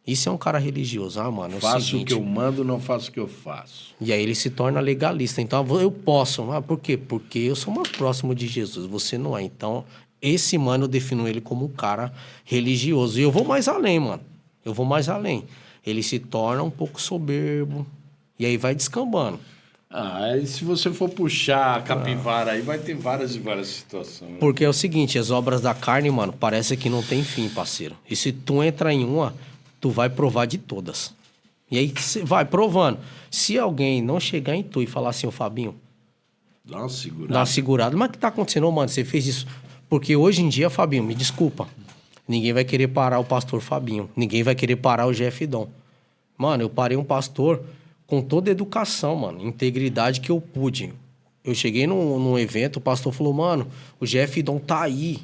Isso é um cara religioso. Ah, mano, é o faço seguinte... o que eu mando, não faço o que eu faço. E aí ele se torna legalista. Então, eu posso. Ah, por quê? Porque eu sou mais próximo de Jesus, você não é. Então, esse mano, eu defino ele como um cara religioso. E eu vou mais além, mano. Eu vou mais além. Ele se torna um pouco soberbo. E aí vai descambando. Aí se você for puxar a capivara aí, vai ter várias e várias situações. Porque é o seguinte, as obras da carne, mano, parece que não tem fim, parceiro. E se tu entra em uma, tu vai provar de todas. E aí você vai provando. Se alguém não chegar em tu e falar assim, ô Fabinho, Dá uma segurada. dá uma segurada. Mas o que tá acontecendo, ô, mano? Você fez isso. Porque hoje em dia, Fabinho, me desculpa. Ninguém vai querer parar o pastor Fabinho. Ninguém vai querer parar o Jeff Dom. Mano, eu parei um pastor com toda a educação, mano. Integridade que eu pude. Eu cheguei num evento, o pastor falou, mano, o Jeff Dom tá aí.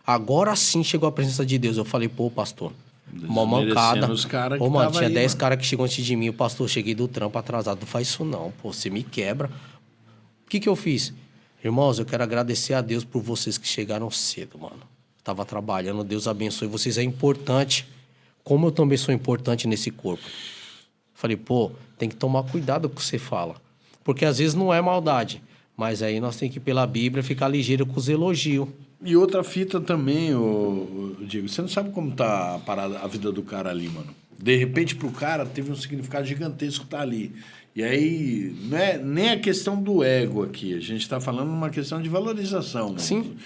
Agora sim chegou a presença de Deus. Eu falei, pô, pastor, uma mancada. Os cara que Ô, mano, tava tinha aí, 10 mano. caras que chegou antes de mim. O pastor, cheguei do trampo atrasado. Não faz isso não, pô, você me quebra. O que eu fiz? Irmãos, eu quero agradecer a Deus por vocês que chegaram cedo, mano. Tava trabalhando, Deus abençoe vocês. É importante, como eu também sou importante nesse corpo. Falei, pô, tem que tomar cuidado com o que você fala. Porque às vezes não é maldade. Mas aí nós temos que ir pela Bíblia ficar ligeiro com os elogios. E outra fita também, Diego, você não sabe como tá a vida do cara ali, mano. De repente, pro cara, teve um significado gigantesco tá ali. E aí, não é nem a questão do ego aqui. A gente tá falando uma questão de valorização, mano. Sim.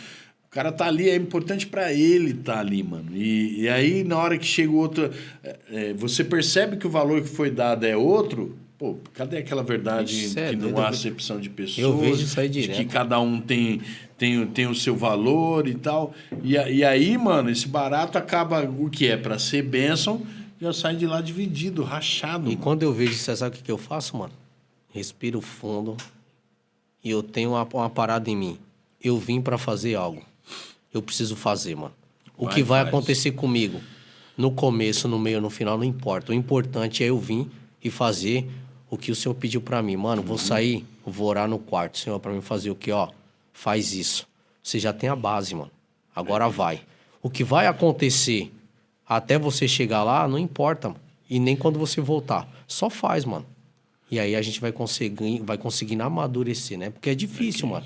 O cara tá ali, é importante para ele tá ali, mano. E aí, na hora que chega o outro... você percebe que o valor que foi dado é outro... Pô, cadê aquela verdade Isso é que não doido, há acepção de pessoas? Eu vejo isso aí de direto. que cada um tem o seu valor e tal. E aí, mano, esse barato acaba... O que é para ser bênção, já sai de lá dividido, rachado. E mano. quando eu vejo isso, você sabe o que eu faço, mano? Respiro fundo e eu tenho uma parada em mim. Eu vim pra fazer algo. Eu preciso fazer, mano. O que vai acontecer comigo, no começo, no meio, no final, não importa. O importante é eu vir e fazer o que o Senhor pediu pra mim. Mano, vou sair, vou orar no quarto. Senhor, pra mim fazer o quê? Ó, faz isso. Você já tem a base, mano. Agora vai. O que vai acontecer até você chegar lá, não importa, mano. E nem quando você voltar. Só faz, mano. E aí a gente vai conseguindo amadurecer, né? Porque é difícil, mano.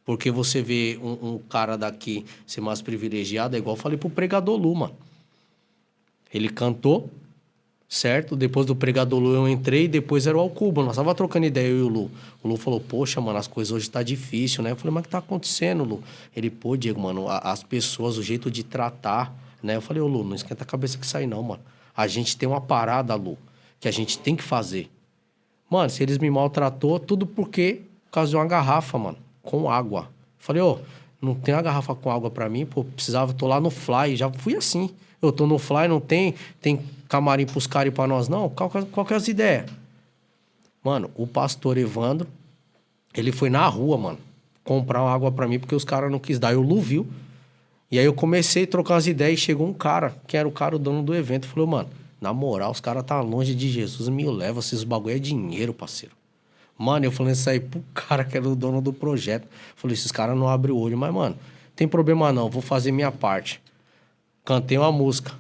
Porque você vê um cara daqui ser mais privilegiado, é igual eu falei pro pregador Lu, mano. Ele cantou, certo? Depois do pregador Lu eu entrei, depois era o Alcuba. Nós tava trocando ideia, eu e o Lu. O Lu falou, poxa, mano, as coisas hoje tá difícil, né? Eu falei, mas o que tá acontecendo, Lu? Ele, pô, Diego, mano, as pessoas, o jeito de tratar, né? Eu falei, ô Lu, não esquenta a cabeça que sai não, mano. A gente tem uma parada, Lu, que a gente tem que fazer. Mano, se eles me maltratou, tudo porque por causa de uma garrafa, mano, com água. Falei, ô, não tem uma garrafa com água pra mim, pô, precisava, tô lá no Fly, já fui assim. Eu tô no Fly, não tem camarim pros caras e pra nós, não? Qual que é as ideias? Mano, o pastor Evandro, ele foi na rua, mano, comprar uma água pra mim, porque os caras não quis dar. Eu Lu viu. E aí eu comecei a trocar as ideias e chegou um cara, que era o cara, o dono do evento, falou, mano, na moral, os caras tá longe de Jesus, me leva, esses bagulho é dinheiro, parceiro. Mano, eu falei isso aí pro cara que era o dono do projeto. Falei, esses caras não abrem o olho, mas, mano, tem problema não, vou fazer minha parte. Cantei uma música.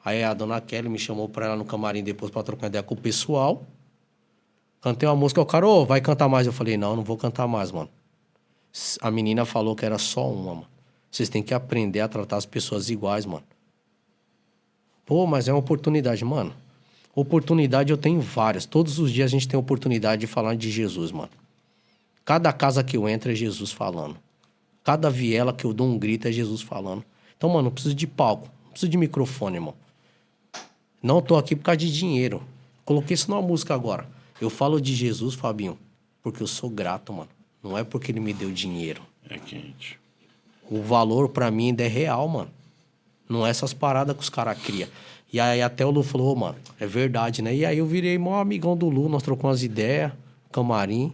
Aí a dona Kelly me chamou pra ela no camarim depois pra trocar ideia com o pessoal. Cantei uma música, o cara, ô, vai cantar mais. Eu falei, não vou cantar mais, mano. A menina falou que era só uma, mano. Vocês têm que aprender a tratar as pessoas iguais, mano. Pô, mas é uma oportunidade, mano. Oportunidade eu tenho várias. Todos os dias a gente tem oportunidade de falar de Jesus, mano. Cada casa que eu entro é Jesus falando. Cada viela que eu dou um grito é Jesus falando. Então, mano, não preciso de palco. Não preciso de microfone, irmão. Não tô aqui por causa de dinheiro. Coloquei isso numa música agora. Eu falo de Jesus, Fabinho, porque eu sou grato, mano. Não é porque ele me deu dinheiro. É quente. O valor pra mim ainda é real, mano. Não é essas paradas que os caras criam. E aí até o Lu falou, mano, é verdade, né? E aí eu virei maior amigão do Lu, nós trocamos as ideias, camarim,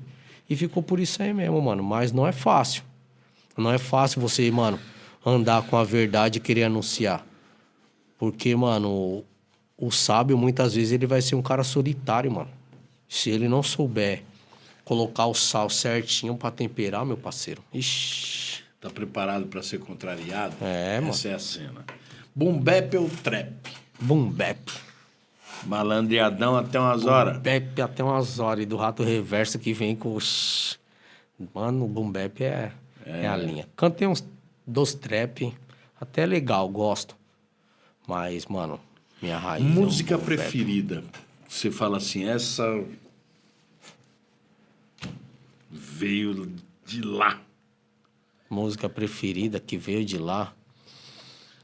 e ficou por isso aí mesmo, mano. Mas não é fácil. Não é fácil você, mano, andar com a verdade e querer anunciar. Porque, mano, o sábio, muitas vezes, ele vai ser um cara solitário, mano. Se ele não souber colocar o sal certinho pra temperar, meu parceiro, ixi... Tá preparado para ser contrariado? É, mano. Essa é a cena. Boom bap ou trap? Boom bap. Malandreadão até umas horas. Boom bap até umas horas. E do Rato Reverso que vem com... Mano, o boom bap é a linha. Cantei uns 2 trap. Até legal, gosto. Mas, mano, minha raiz... Música é um boom bap. preferida. Você fala assim, essa... veio de lá. Música preferida que veio de lá.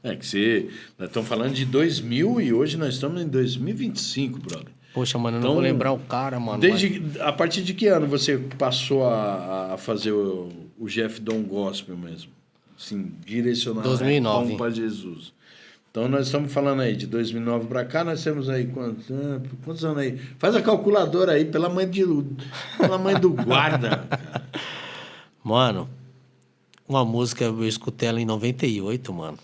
É que você... Nós estamos falando de 2000 e hoje nós estamos em 2025, brother. Poxa, mano, eu Então, não vou lembrar o cara, mano. A partir de que ano você passou a fazer o Jeff Don Gospel mesmo? Assim, direcionar 2009. para Jesus. Então, nós estamos falando aí de 2009 para cá, nós temos aí quantos anos aí? Faz a calculadora aí, pela mãe do guarda. Cara. Mano, uma música, eu escutei ela em 98, mano.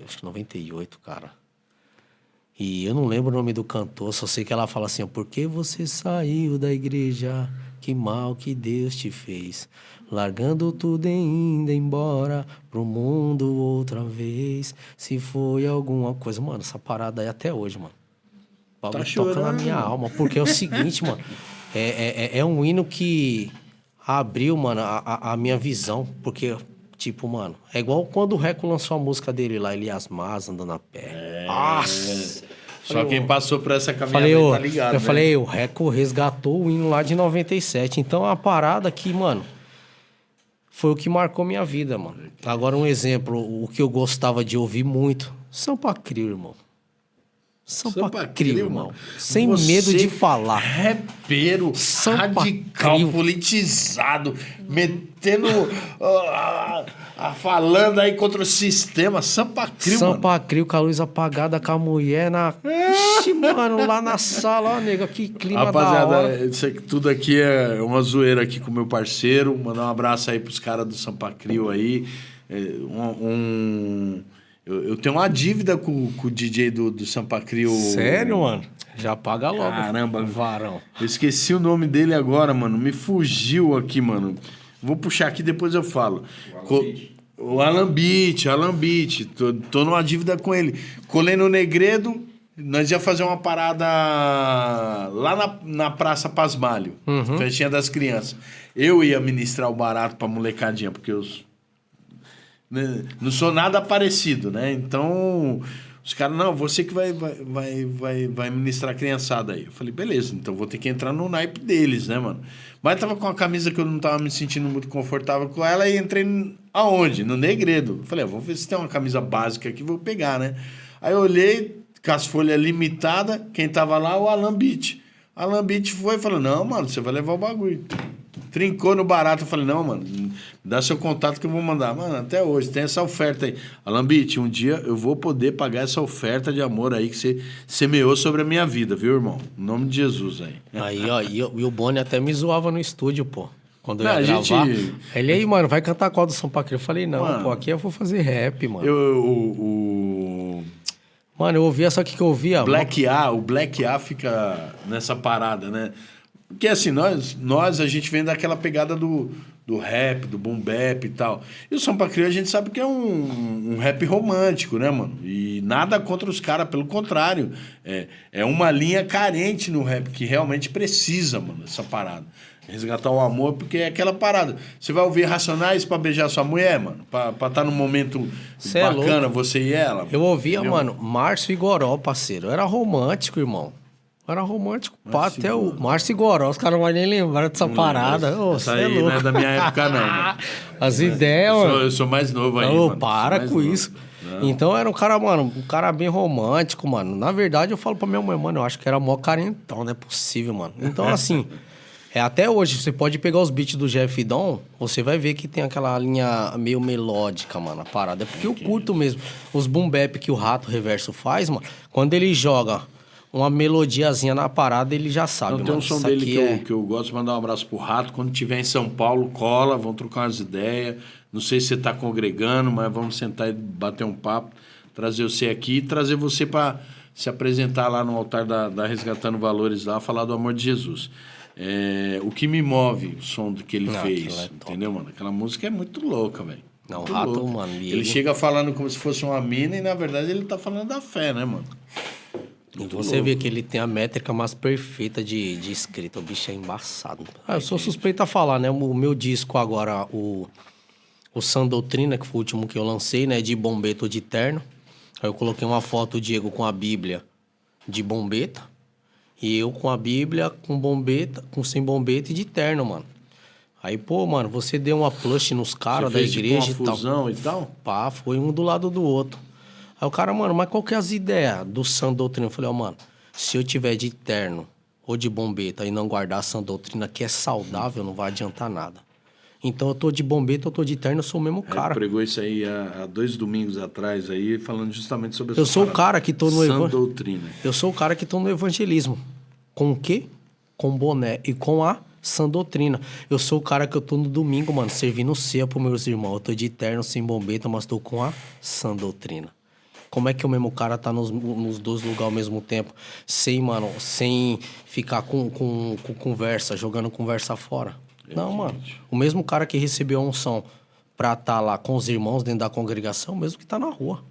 Acho que 98, cara. E eu não lembro o nome do cantor, só sei que ela fala assim, ó, por que você saiu da igreja? Que mal que Deus te fez. Largando tudo e indo embora pro mundo outra vez. Se foi alguma coisa. Mano, essa parada aí até hoje, mano. O bagulho toca na minha alma. Porque é o seguinte, mano. É um hino que abriu, mano, a minha visão. Porque, tipo, mano, é igual quando o Reco lançou a música dele lá, Elias Mas, Andando a Pé. Nossa! Só quem passou por essa caminhada aí tá ligado, eu falei, o Reco resgatou o hino lá de 97. Então, é uma parada que, mano, foi o que marcou minha vida, mano. Agora, um exemplo, o que eu gostava de ouvir muito, Sampa Crio, irmão. Sampa Crio, irmão. Sem medo de falar. Rapero, radical, politizado, metendo... falando aí contra o sistema. Sampa Crio, mano. Sampa Crio com a luz apagada, com a mulher na... Ixi, mano, lá na sala, ó, nega, que clima rapaziada, da hora. isso aqui, tudo aqui é uma zoeira aqui com o meu parceiro. Mandar um abraço aí pros caras do Sampa Crio aí. Eu tenho uma dívida com o DJ do Sampa Crio. Sério, mano? Já paga logo. Caramba. Varão. Eu esqueci o nome dele agora, mano. Me fugiu aqui, mano. Vou puxar aqui, depois eu falo. O Alan Beach. Tô numa dívida com ele. Colei no Negredo, nós ia fazer uma parada lá na Praça Pasmalho. Festinha das crianças. Eu ia ministrar o barato pra molecadinha, porque eu não sou nada parecido, né? Então, os caras, não, você que vai ministrar a criançada aí. Eu falei, beleza, então vou ter que entrar no naipe deles, né, mano? Mas tava com uma camisa que eu não tava me sentindo muito confortável com ela e entrei aonde? No Negredo. Eu falei, vou ver se tem uma camisa básica aqui, vou pegar, né? Aí eu olhei, com as folhas limitadas, quem tava lá, o Alan Beach. Alan Beach foi e falou, não, mano, você vai levar o bagulho. Trincou no barato, eu falei, não, mano, dá seu contato que eu vou mandar. Mano, até hoje, tem essa oferta aí. Alan Beach, um dia eu vou poder pagar essa oferta de amor aí que você semeou sobre a minha vida, viu, irmão? Em nome de Jesus aí. Aí, ó, e o Boni até me zoava no estúdio, pô. Quando eu ia Não, gravar. Ele aí, mano, vai cantar qual do Sampa Crio? Eu falei, não, mano, pô, aqui eu vou fazer rap, mano. Mano, eu ouvia, só que eu ouvia... O Black A fica nessa parada, né? Porque assim, nós a gente vem daquela pegada do rap, do boom bap e tal. E o Sampa Crio a gente sabe que é um rap romântico, né, mano? E nada contra os caras, pelo contrário. É uma linha carente no rap, que realmente precisa, mano, essa parada. Resgatar o amor, porque é aquela parada. Você vai ouvir Racionais pra beijar sua mulher, mano? Pra estar num momento bacana, você e ela. Mano. Eu ouvia, mano, Márcio e Goró, parceiro. Eu era romântico, irmão. Era romântico, pá, até o Márcio e Goró. Os caras não vão nem lembrar dessa parada. Essa aí não é da minha época, não. Mano. As ideias, mano. Eu sou mais novo ainda. Não, para com isso. Não. Então era um cara, mano, um cara bem romântico, mano. Na verdade, eu falo pra minha mãe, mano, eu acho que era mó carentão, não é possível, mano. Então, assim, até hoje, você pode pegar os beats do Jeff Don, você vai ver que tem aquela linha meio melódica, mano, a parada. É porque eu curto mesmo. Os boom bap que o Rato Reverso faz, mano, quando ele joga uma melodiazinha na parada, ele já sabe, mano. Tem um som dele que eu gosto de mandar um abraço pro Rato. Quando tiver em São Paulo, cola, vamos trocar umas ideias. Não sei se você tá congregando, mas vamos sentar e bater um papo, trazer você aqui e trazer você para se apresentar lá no altar da Resgatando Valores lá, falar do amor de Jesus. O que me move, o som que ele fez, entendeu, mano? Aquela música é muito louca, velho. Não, o Rato, mano. Ele chega falando como se fosse uma mina e, na verdade, ele tá falando da fé, né, mano? Muito você vê que ele tem a métrica mais perfeita de escrita. O bicho é embaçado. Eu sou suspeito a falar, né? O meu disco agora, o Sã Doutrina, que foi o último que eu lancei, né? De bombeta de terno. Aí eu coloquei uma foto, o Diego, com a Bíblia de bombeta. E eu com a Bíblia, com bombeta, sem bombeta e de terno, mano. Aí, pô, mano, você deu uma plush nos caras da igreja tipo uma fusão e tal? Pá, foi um do lado do outro. Aí o cara, mano, mas qual que é as ideias do sã doutrina? Eu falei, ó, mano, se eu tiver de terno ou de bombeta e não guardar a sã doutrina que é saudável, não vai adiantar nada. Então eu tô de bombeta, eu tô de terno, eu sou o mesmo cara. Pregou isso aí há 2 domingos atrás aí, falando justamente sobre essa Eu sou o cara que tô no sã doutrina. Eu sou o cara que tô no evangelismo. Com o quê? Com boné e com a sã doutrina. Eu sou o cara que eu tô no domingo, mano, servindo ceia pros meus irmãos. Eu tô de terno, sem bombeta, mas tô com a sã doutrina. Como é que o mesmo cara tá nos 2 lugares ao mesmo tempo? Sem ficar com conversa, jogando conversa fora. Não, mano. O mesmo cara que recebeu a unção pra estar lá com os irmãos dentro da congregação, o mesmo que tá na rua.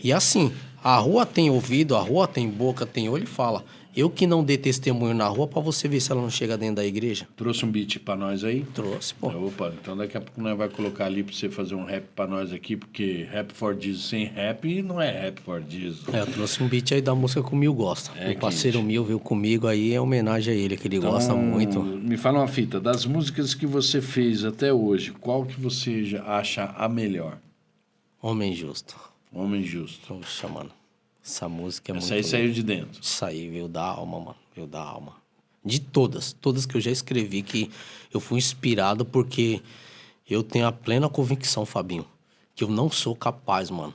E assim, a rua tem ouvido, a rua tem boca, tem olho e fala. Eu que não dei testemunho na rua pra você ver se ela não chega dentro da igreja. Trouxe um beat pra nós aí? Trouxe, pô. Opa, então daqui a pouco nós vai colocar ali pra você fazer um rap pra nós aqui, porque Rap for Jesus sem rap não é Rap for Jesus. Eu trouxe um beat aí da música que o Mil gosta. O parceiro Mil veio comigo aí, é homenagem a ele, que ele gosta muito. Me fala uma fita, das músicas que você fez até hoje, qual que você já acha a melhor? Homem Justo. Homem Justo. Poxa, mano. Essa música é muito... Essa aí saiu de dentro. Saiu, veio da alma, mano. Veio da alma. De todas que eu já escrevi, que eu fui inspirado porque eu tenho a plena convicção, Fabinho, que eu não sou capaz, mano,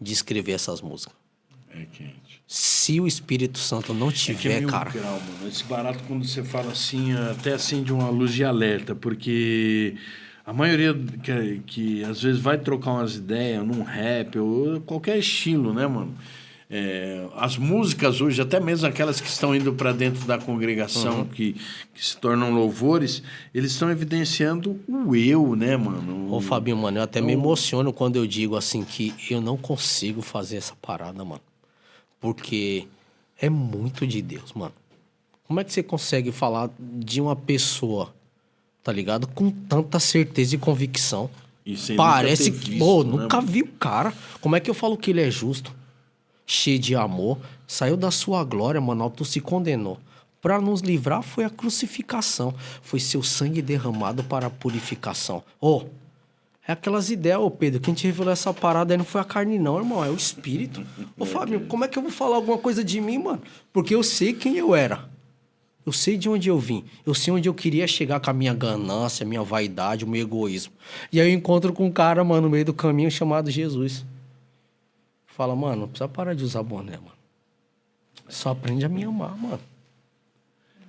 de escrever essas músicas. É quente. Se o Espírito Santo não tiver, cara... Grau, mano. Esse barato, quando você fala assim, até acende uma luz de alerta, porque... A maioria que às vezes vai trocar umas ideias num rap ou qualquer estilo, né, mano? As músicas hoje, até mesmo aquelas que estão indo para dentro da congregação, que se tornam louvores, eles estão evidenciando o eu, né, mano? Ô, Fabinho, mano, eu até me emociono quando eu digo assim que eu não consigo fazer essa parada, mano. Porque é muito de Deus, mano. Como é que você consegue falar de uma pessoa... Tá ligado? Com tanta certeza e convicção. E sem parece nunca ter que... visto, Pô, né, nunca mano? vi o cara. Como é que eu falo que ele é justo? Cheio de amor. Saiu da sua glória, mano. Tu se condenou. Pra nos livrar foi a crucificação. Foi seu sangue derramado para a purificação. É aquelas ideias, Pedro. Quem te revelou essa parada aí não foi a carne não, irmão. É o espírito. Fábio, como é que eu vou falar alguma coisa de mim, mano? Porque eu sei quem eu era. Eu sei de onde eu vim. Eu sei onde eu queria chegar com a minha ganância, a minha vaidade, o meu egoísmo. E aí eu encontro com um cara, mano, no meio do caminho chamado Jesus. Fala, mano, não precisa parar de usar boné, mano. Só aprende a me amar, mano.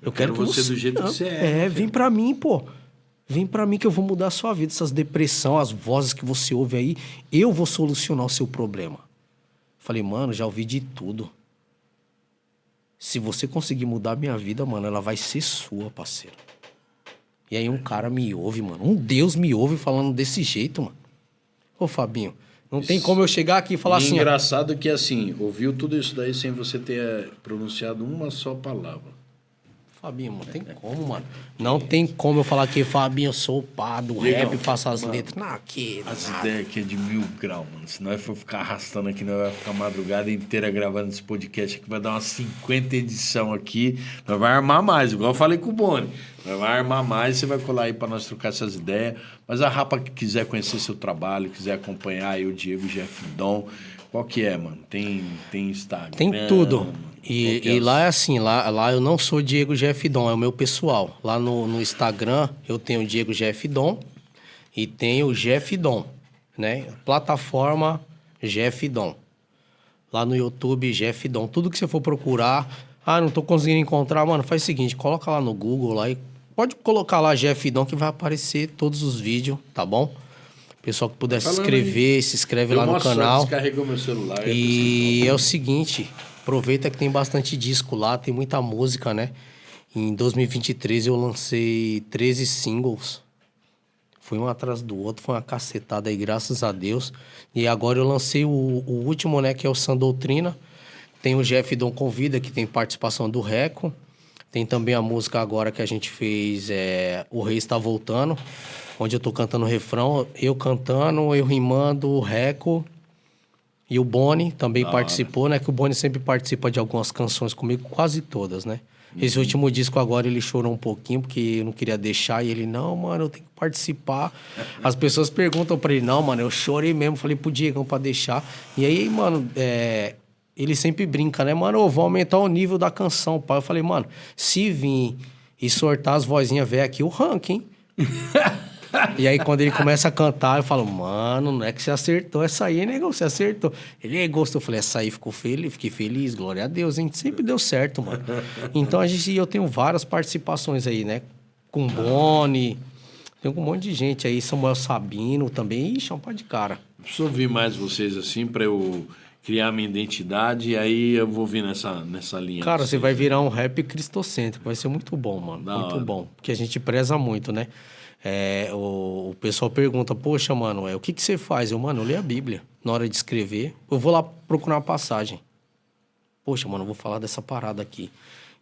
Eu quero que você do jeito que você é. Vem pra mim, pô. Vem pra mim que eu vou mudar a sua vida. Essas depressão, as vozes que você ouve aí, eu vou solucionar o seu problema. Falei, mano, já ouvi de tudo. Se você conseguir mudar a minha vida, mano, ela vai ser sua, parceiro. E aí um cara me ouve, mano. Um Deus me ouve falando desse jeito, mano. Ô, Fabinho, não tem como eu chegar aqui e falar assim... Engraçado que, assim, ouviu tudo isso daí sem você ter pronunciado uma só palavra. Fabinho, não tem como, mano. Não tem como eu falar que, Fabinho, eu sou o pá do rap, faço as letras. Não, que... As ideias aqui é de 1000 graus, mano. Se nós for ficar arrastando aqui, nós vai ficar a madrugada inteira gravando esse podcast aqui. Vai dar umas 50 edição aqui. Nós vai armar mais, igual eu falei com o Boni. Nós vai armar mais, você vai colar aí pra nós trocar essas ideias. Mas a rapa que quiser conhecer seu trabalho, quiser acompanhar aí o Diego Jeff Dom, qual que é, mano? Tem Instagram? Tem tudo. E lá é assim, lá eu não sou Diego Jeff Dom, é o meu pessoal. Lá no Instagram eu tenho Diego Jeff Dom e tenho Jeff Dom, né? Plataforma Jeff Dom. Lá no YouTube, Jeff Dom. Tudo que você for procurar, não tô conseguindo encontrar, mano, faz o seguinte, coloca lá no Google lá e pode colocar lá Jeff Dom que vai aparecer todos os vídeos, tá bom? Pessoal que puder se inscrever, se inscreve lá no canal. Descarregou meu celular. E é o seguinte... Aproveita que tem bastante disco lá, tem muita música, né? Em 2023 eu lancei 13 singles. Foi um atrás do outro, foi uma cacetada aí, graças a Deus. E agora eu lancei o último, né? Que é o Sã Doutrina. Tem o Jeff Dom Convida, que tem participação do Reco. Tem também a música agora que a gente fez, O Rei Está Voltando. Onde eu tô cantando o refrão, eu cantando, eu rimando, o Reco... E o Boni também participou, né? Que o Boni sempre participa de algumas canções comigo, quase todas, né? Esse último disco agora ele chorou um pouquinho, porque eu não queria deixar. E ele, não, mano, eu tenho que participar. As pessoas perguntam pra ele, não, mano, eu chorei mesmo. Falei pro Diegão pra deixar. E aí, mano, ele sempre brinca, né? Mano, eu vou aumentar o nível da canção, pai. Eu falei, mano, se vir e sortar as vozinhas velhas aqui, o ranking, hein? E aí, quando ele começa a cantar, eu falo, mano, não é que você acertou essa aí, né, negão? Você acertou. Ele gostou. Eu falei, essa aí ficou feliz, fiquei feliz, glória a Deus, hein? Sempre deu certo, mano. Então, eu tenho várias participações aí, né? Com Boni, tem um monte de gente aí, Samuel Sabino também. Ixi, é um par de cara. Preciso ouvir mais vocês assim pra eu criar minha identidade e aí eu vou vir nessa linha. Cara, você vai virar um rap cristocêntrico, vai ser muito bom, mano. Muito bom. Porque a gente preza muito, né? O pessoal pergunta, poxa, mano, o que você faz? Eu leio a Bíblia. Na hora de escrever, eu vou lá procurar uma passagem. Poxa, mano, eu vou falar dessa parada aqui.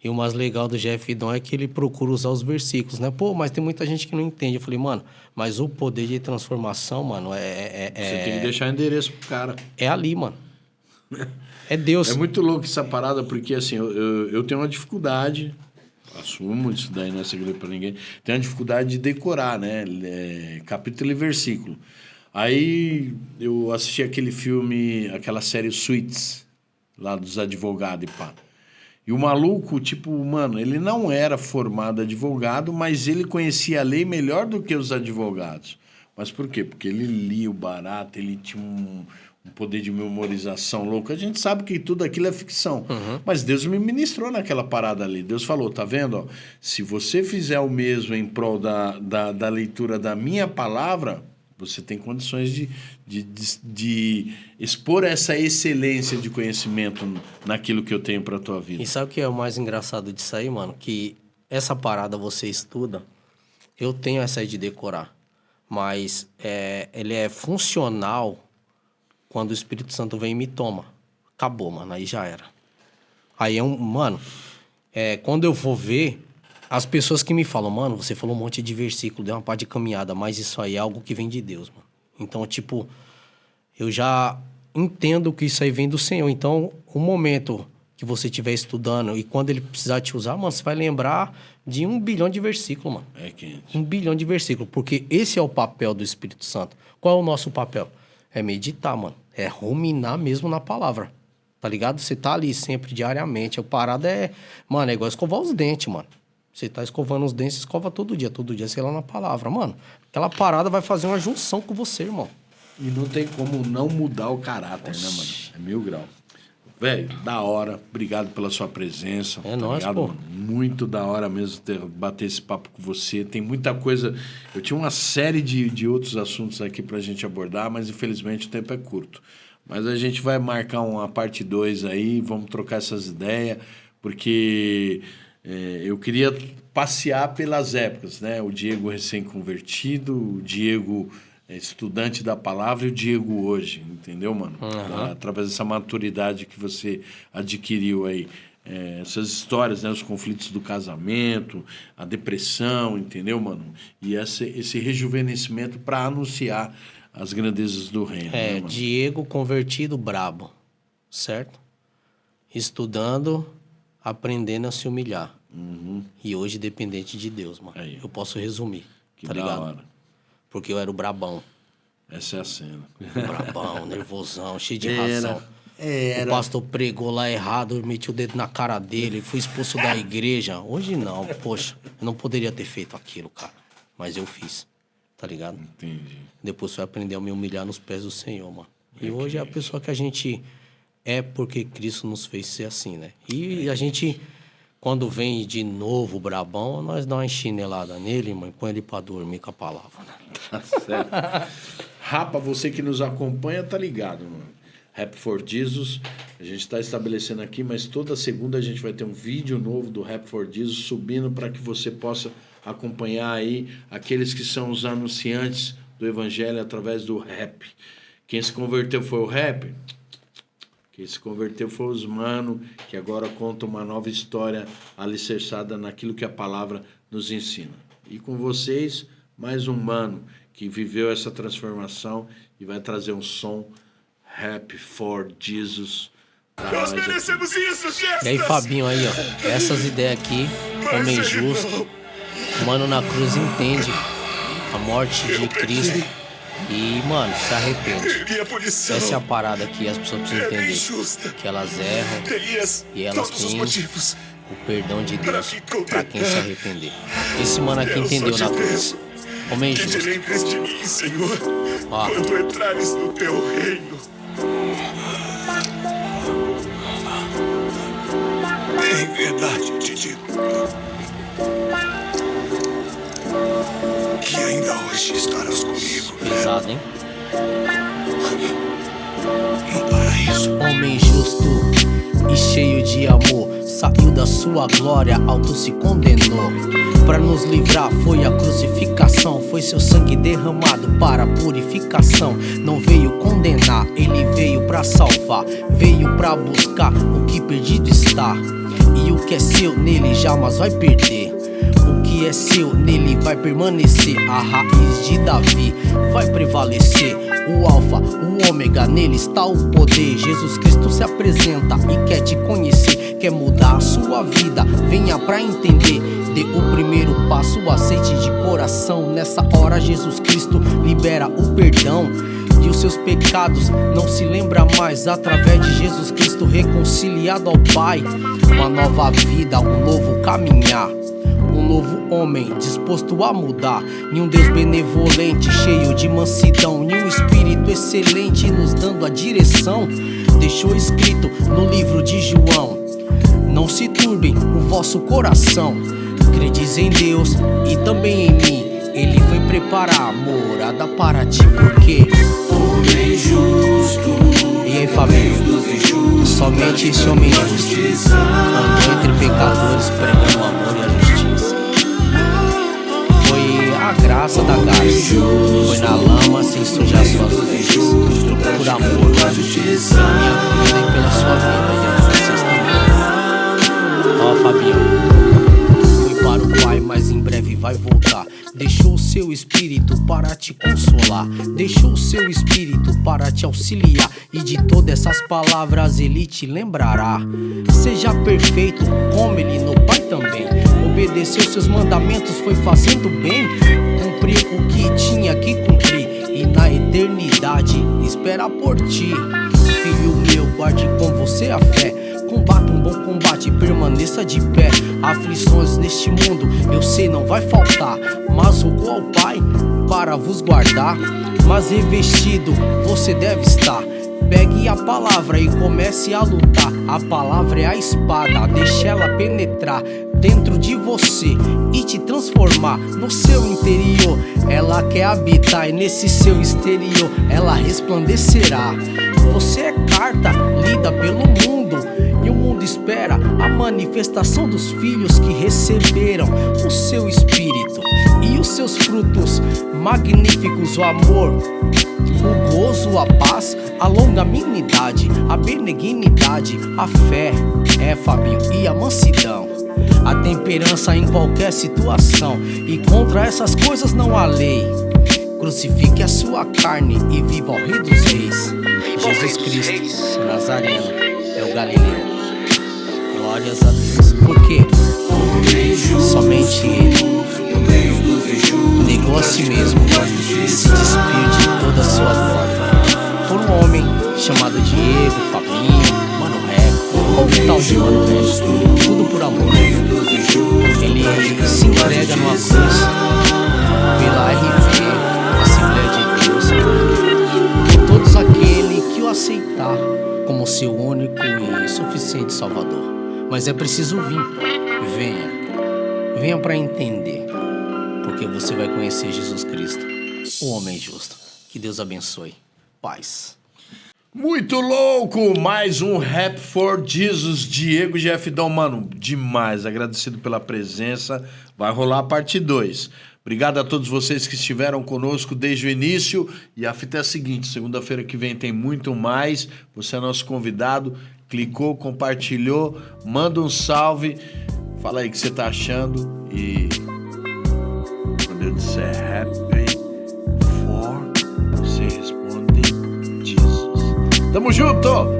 E o mais legal do Jeff Dom é que ele procura usar os versículos, né? Pô, mas tem muita gente que não entende. Eu falei, mano, mas o poder de transformação, mano, Você tem que deixar endereço pro cara. É ali, mano. É Deus. É muito louco essa parada, porque assim, eu tenho uma dificuldade, assumo isso daí, não é segredo pra ninguém, tenho uma dificuldade de decorar, né? Capítulo e versículo. Aí eu assisti aquele filme, aquela série Suits, lá dos advogados e pá. E o maluco, tipo, mano, ele não era formado advogado, mas ele conhecia a lei melhor do que os advogados. Mas por quê? Porque ele lia o barato, ele tinha um poder de memorização louco. A gente sabe que tudo aquilo é ficção. Mas Deus me ministrou naquela parada ali. Deus falou, tá vendo? Ó, se você fizer o mesmo em prol da leitura da minha palavra, você tem condições de expor essa excelência de conhecimento naquilo que eu tenho para a tua vida. E sabe o que é o mais engraçado disso aí, mano? Que essa parada você estuda, eu tenho essa aí de decorar, mas ele é funcional quando o Espírito Santo vem e me toma. Acabou, mano, aí já era. Aí mano, quando eu vou ver, as pessoas que me falam, mano, você falou um monte de versículo, deu uma pá de caminhada, mas isso aí é algo que vem de Deus, mano. Então, tipo, eu já entendo que isso aí vem do Senhor. Então, o momento que você estiver estudando e quando ele precisar te usar, mano, você vai lembrar de 1 bilhão de versículos, mano. É quente. 1 bilhão de versículos, porque esse é o papel do Espírito Santo. Qual é o nosso papel? É meditar, mano. É ruminar mesmo na palavra. Tá ligado? Você tá ali sempre, diariamente. A parada mano, é igual escovar os dentes, mano. Você tá escovando os dentes, você escova todo dia, sei lá, na palavra. Mano, aquela parada vai fazer uma junção com você, irmão. E não tem como não mudar o caráter, né, mano? É 1000 graus. Velho, da hora. Obrigado pela sua presença. É nóis, pô. Mano? Muito da hora mesmo bater esse papo com você. Tem muita coisa... Eu tinha uma série de outros assuntos aqui pra gente abordar, mas infelizmente o tempo é curto. Mas a gente vai marcar uma parte 2 aí, vamos trocar essas ideias, porque eu queria passear pelas épocas, né? O Diego recém-convertido, o Diego... estudante da palavra e o Diego hoje, entendeu, mano? Através dessa maturidade que você adquiriu aí. Essas histórias, né? Os conflitos do casamento, a depressão, entendeu, mano? E esse rejuvenescimento para anunciar as grandezas do reino. Né, mano? Diego convertido brabo, certo? Estudando, aprendendo a se humilhar. E hoje dependente de Deus, mano. Aí. Eu posso resumir, Que tá da ligado? hora. Porque eu era o brabão. Essa é a cena. Brabão, nervosão, cheio de razão. O pastor pregou lá errado, eu meti o dedo na cara dele, fui expulso da igreja. Hoje não, poxa, eu não poderia ter feito aquilo, cara. Mas eu fiz, tá ligado? Entendi. Depois foi aprender a me humilhar nos pés do Senhor, mano. E hoje é a pessoa que a gente é porque Cristo nos fez ser assim, né? E a gente, quando vem de novo o brabão, nós dá uma chinelada nele, mano, põe ele pra dormir com a palavra, né? Tá certo. Rapa, você que nos acompanha, tá ligado, mano. Rap for Jesus, a gente está estabelecendo aqui, mas toda segunda a gente vai ter um vídeo novo do Rap for Jesus subindo para que você possa acompanhar aí aqueles que são os anunciantes do evangelho através do rap. Quem se converteu foi o rap? Quem se converteu foi os mano, que agora conta uma nova história alicerçada naquilo que a palavra nos ensina. E com vocês, mais um mano que viveu essa transformação e vai trazer um som Rap for Jesus Nós merecemos isso, Chester! E aí, Fabinho, aí, ó. Essas ideias aqui, homem justo, mano na cruz entende a morte de Cristo e, mano, se arrepende. Essa é a parada que as pessoas precisam entender. Que elas erram e elas têm o perdão de Deus pra quem se arrepender. Esse mano aqui entendeu na cruz. Homem justo. Senhor, ó. quando entrares no teu reino. Em verdade te digo que ainda hoje estarás comigo. Pesado, hein? No paraíso. Homem justo e cheio de amor, saiu da sua glória, auto se condenou. Pra nos livrar foi a crucificação, foi seu sangue derramado para a purificação. Não veio condenar, ele veio pra salvar, veio pra buscar o que perdido está. E o que é seu nele jamais vai perder. O que é seu nele vai permanecer. A raiz de Davi vai prevalecer. O alfa, o ômega, nele está o poder. Jesus Cristo se apresenta e quer te conhecer. Quer mudar a sua vida, venha pra entender. Dê o primeiro passo, aceite de coração. Nessa hora Jesus Cristo libera o perdão e os seus pecados não se lembra mais. Através de Jesus Cristo reconciliado ao Pai. Uma nova vida, um novo caminhar. Um novo homem disposto a mudar. E um Deus benevolente, cheio de mansidão. E um Espírito excelente nos dando a direção. Deixou escrito no livro de João: não se turbem o vosso coração. Credes em Deus e também em mim. Ele foi preparar a morada para ti. Porque Homem justo. E aí, Fabinho? Somente esse homem justo andou entre pecadores, pregando o amor e a justiça. Foi a graça da graça. Foi na lama sem sujar suas vestes. Por amor, minha vida e pela sua vida e a de vocês também. Ó, Fabinho, fui para o Pai, mas em breve vai voltar. Deixou o seu espírito para te consolar. Deixou o seu espírito para te auxiliar. E de todas essas palavras ele te lembrará. Seja perfeito como ele no Pai também. Obedeceu seus mandamentos, foi fazendo bem. Cumpriu o que tinha que cumprir. E na eternidade espera por ti. Filho meu, guarde com você a fé. Combata um bom combate, permaneça de pé. Aflições neste mundo, eu sei não vai faltar. Mas rogou ao Pai para vos guardar. Mas revestido você deve estar. Pegue a palavra e comece a lutar. A palavra é a espada, deixa ela penetrar dentro de você e te transformar no seu interior. Ela quer habitar e nesse seu exterior ela resplandecerá. Você é carta lida pelo mundo e o mundo espera a manifestação dos filhos que receberam o seu espírito e os seus frutos magníficos, o amor, o gozo, a paz, a longanimidade, a benignidade, a fé, Fabinho, e a mansidão, a temperança em qualquer situação. E contra essas coisas não há lei. Crucifique a sua carne e viva ao Rei dos Reis. Jesus Cristo, Nazareno, é o Galileu. Glórias a Deus. Porque somente Ele negou a si mesmo e se despiu de toda a sua glória. Por um homem chamado Diego, Fabinho, Mano Reco, ou tal de Mano Reco, tudo por amor. Ele se entrega numa cruz pela RV, Assembleia de Deus, por todos aqueles que o aceitar como seu único e suficiente Salvador. Mas é preciso vir. Venha para entender, porque você vai conhecer Jesus Cristo, o homem justo. Que Deus abençoe. Paz. Muito louco! Mais um Rap for Jesus, Diego Jefidão, mano, demais, agradecido pela presença. Vai rolar a parte 2. Obrigado a todos vocês que estiveram conosco desde o início. E a fita é a seguinte, segunda-feira que vem tem muito mais. Você é nosso convidado, clicou, compartilhou, manda um salve. Fala aí o que você tá achando. E quando eu disser Happy for, você responde Jesus. Tamo junto!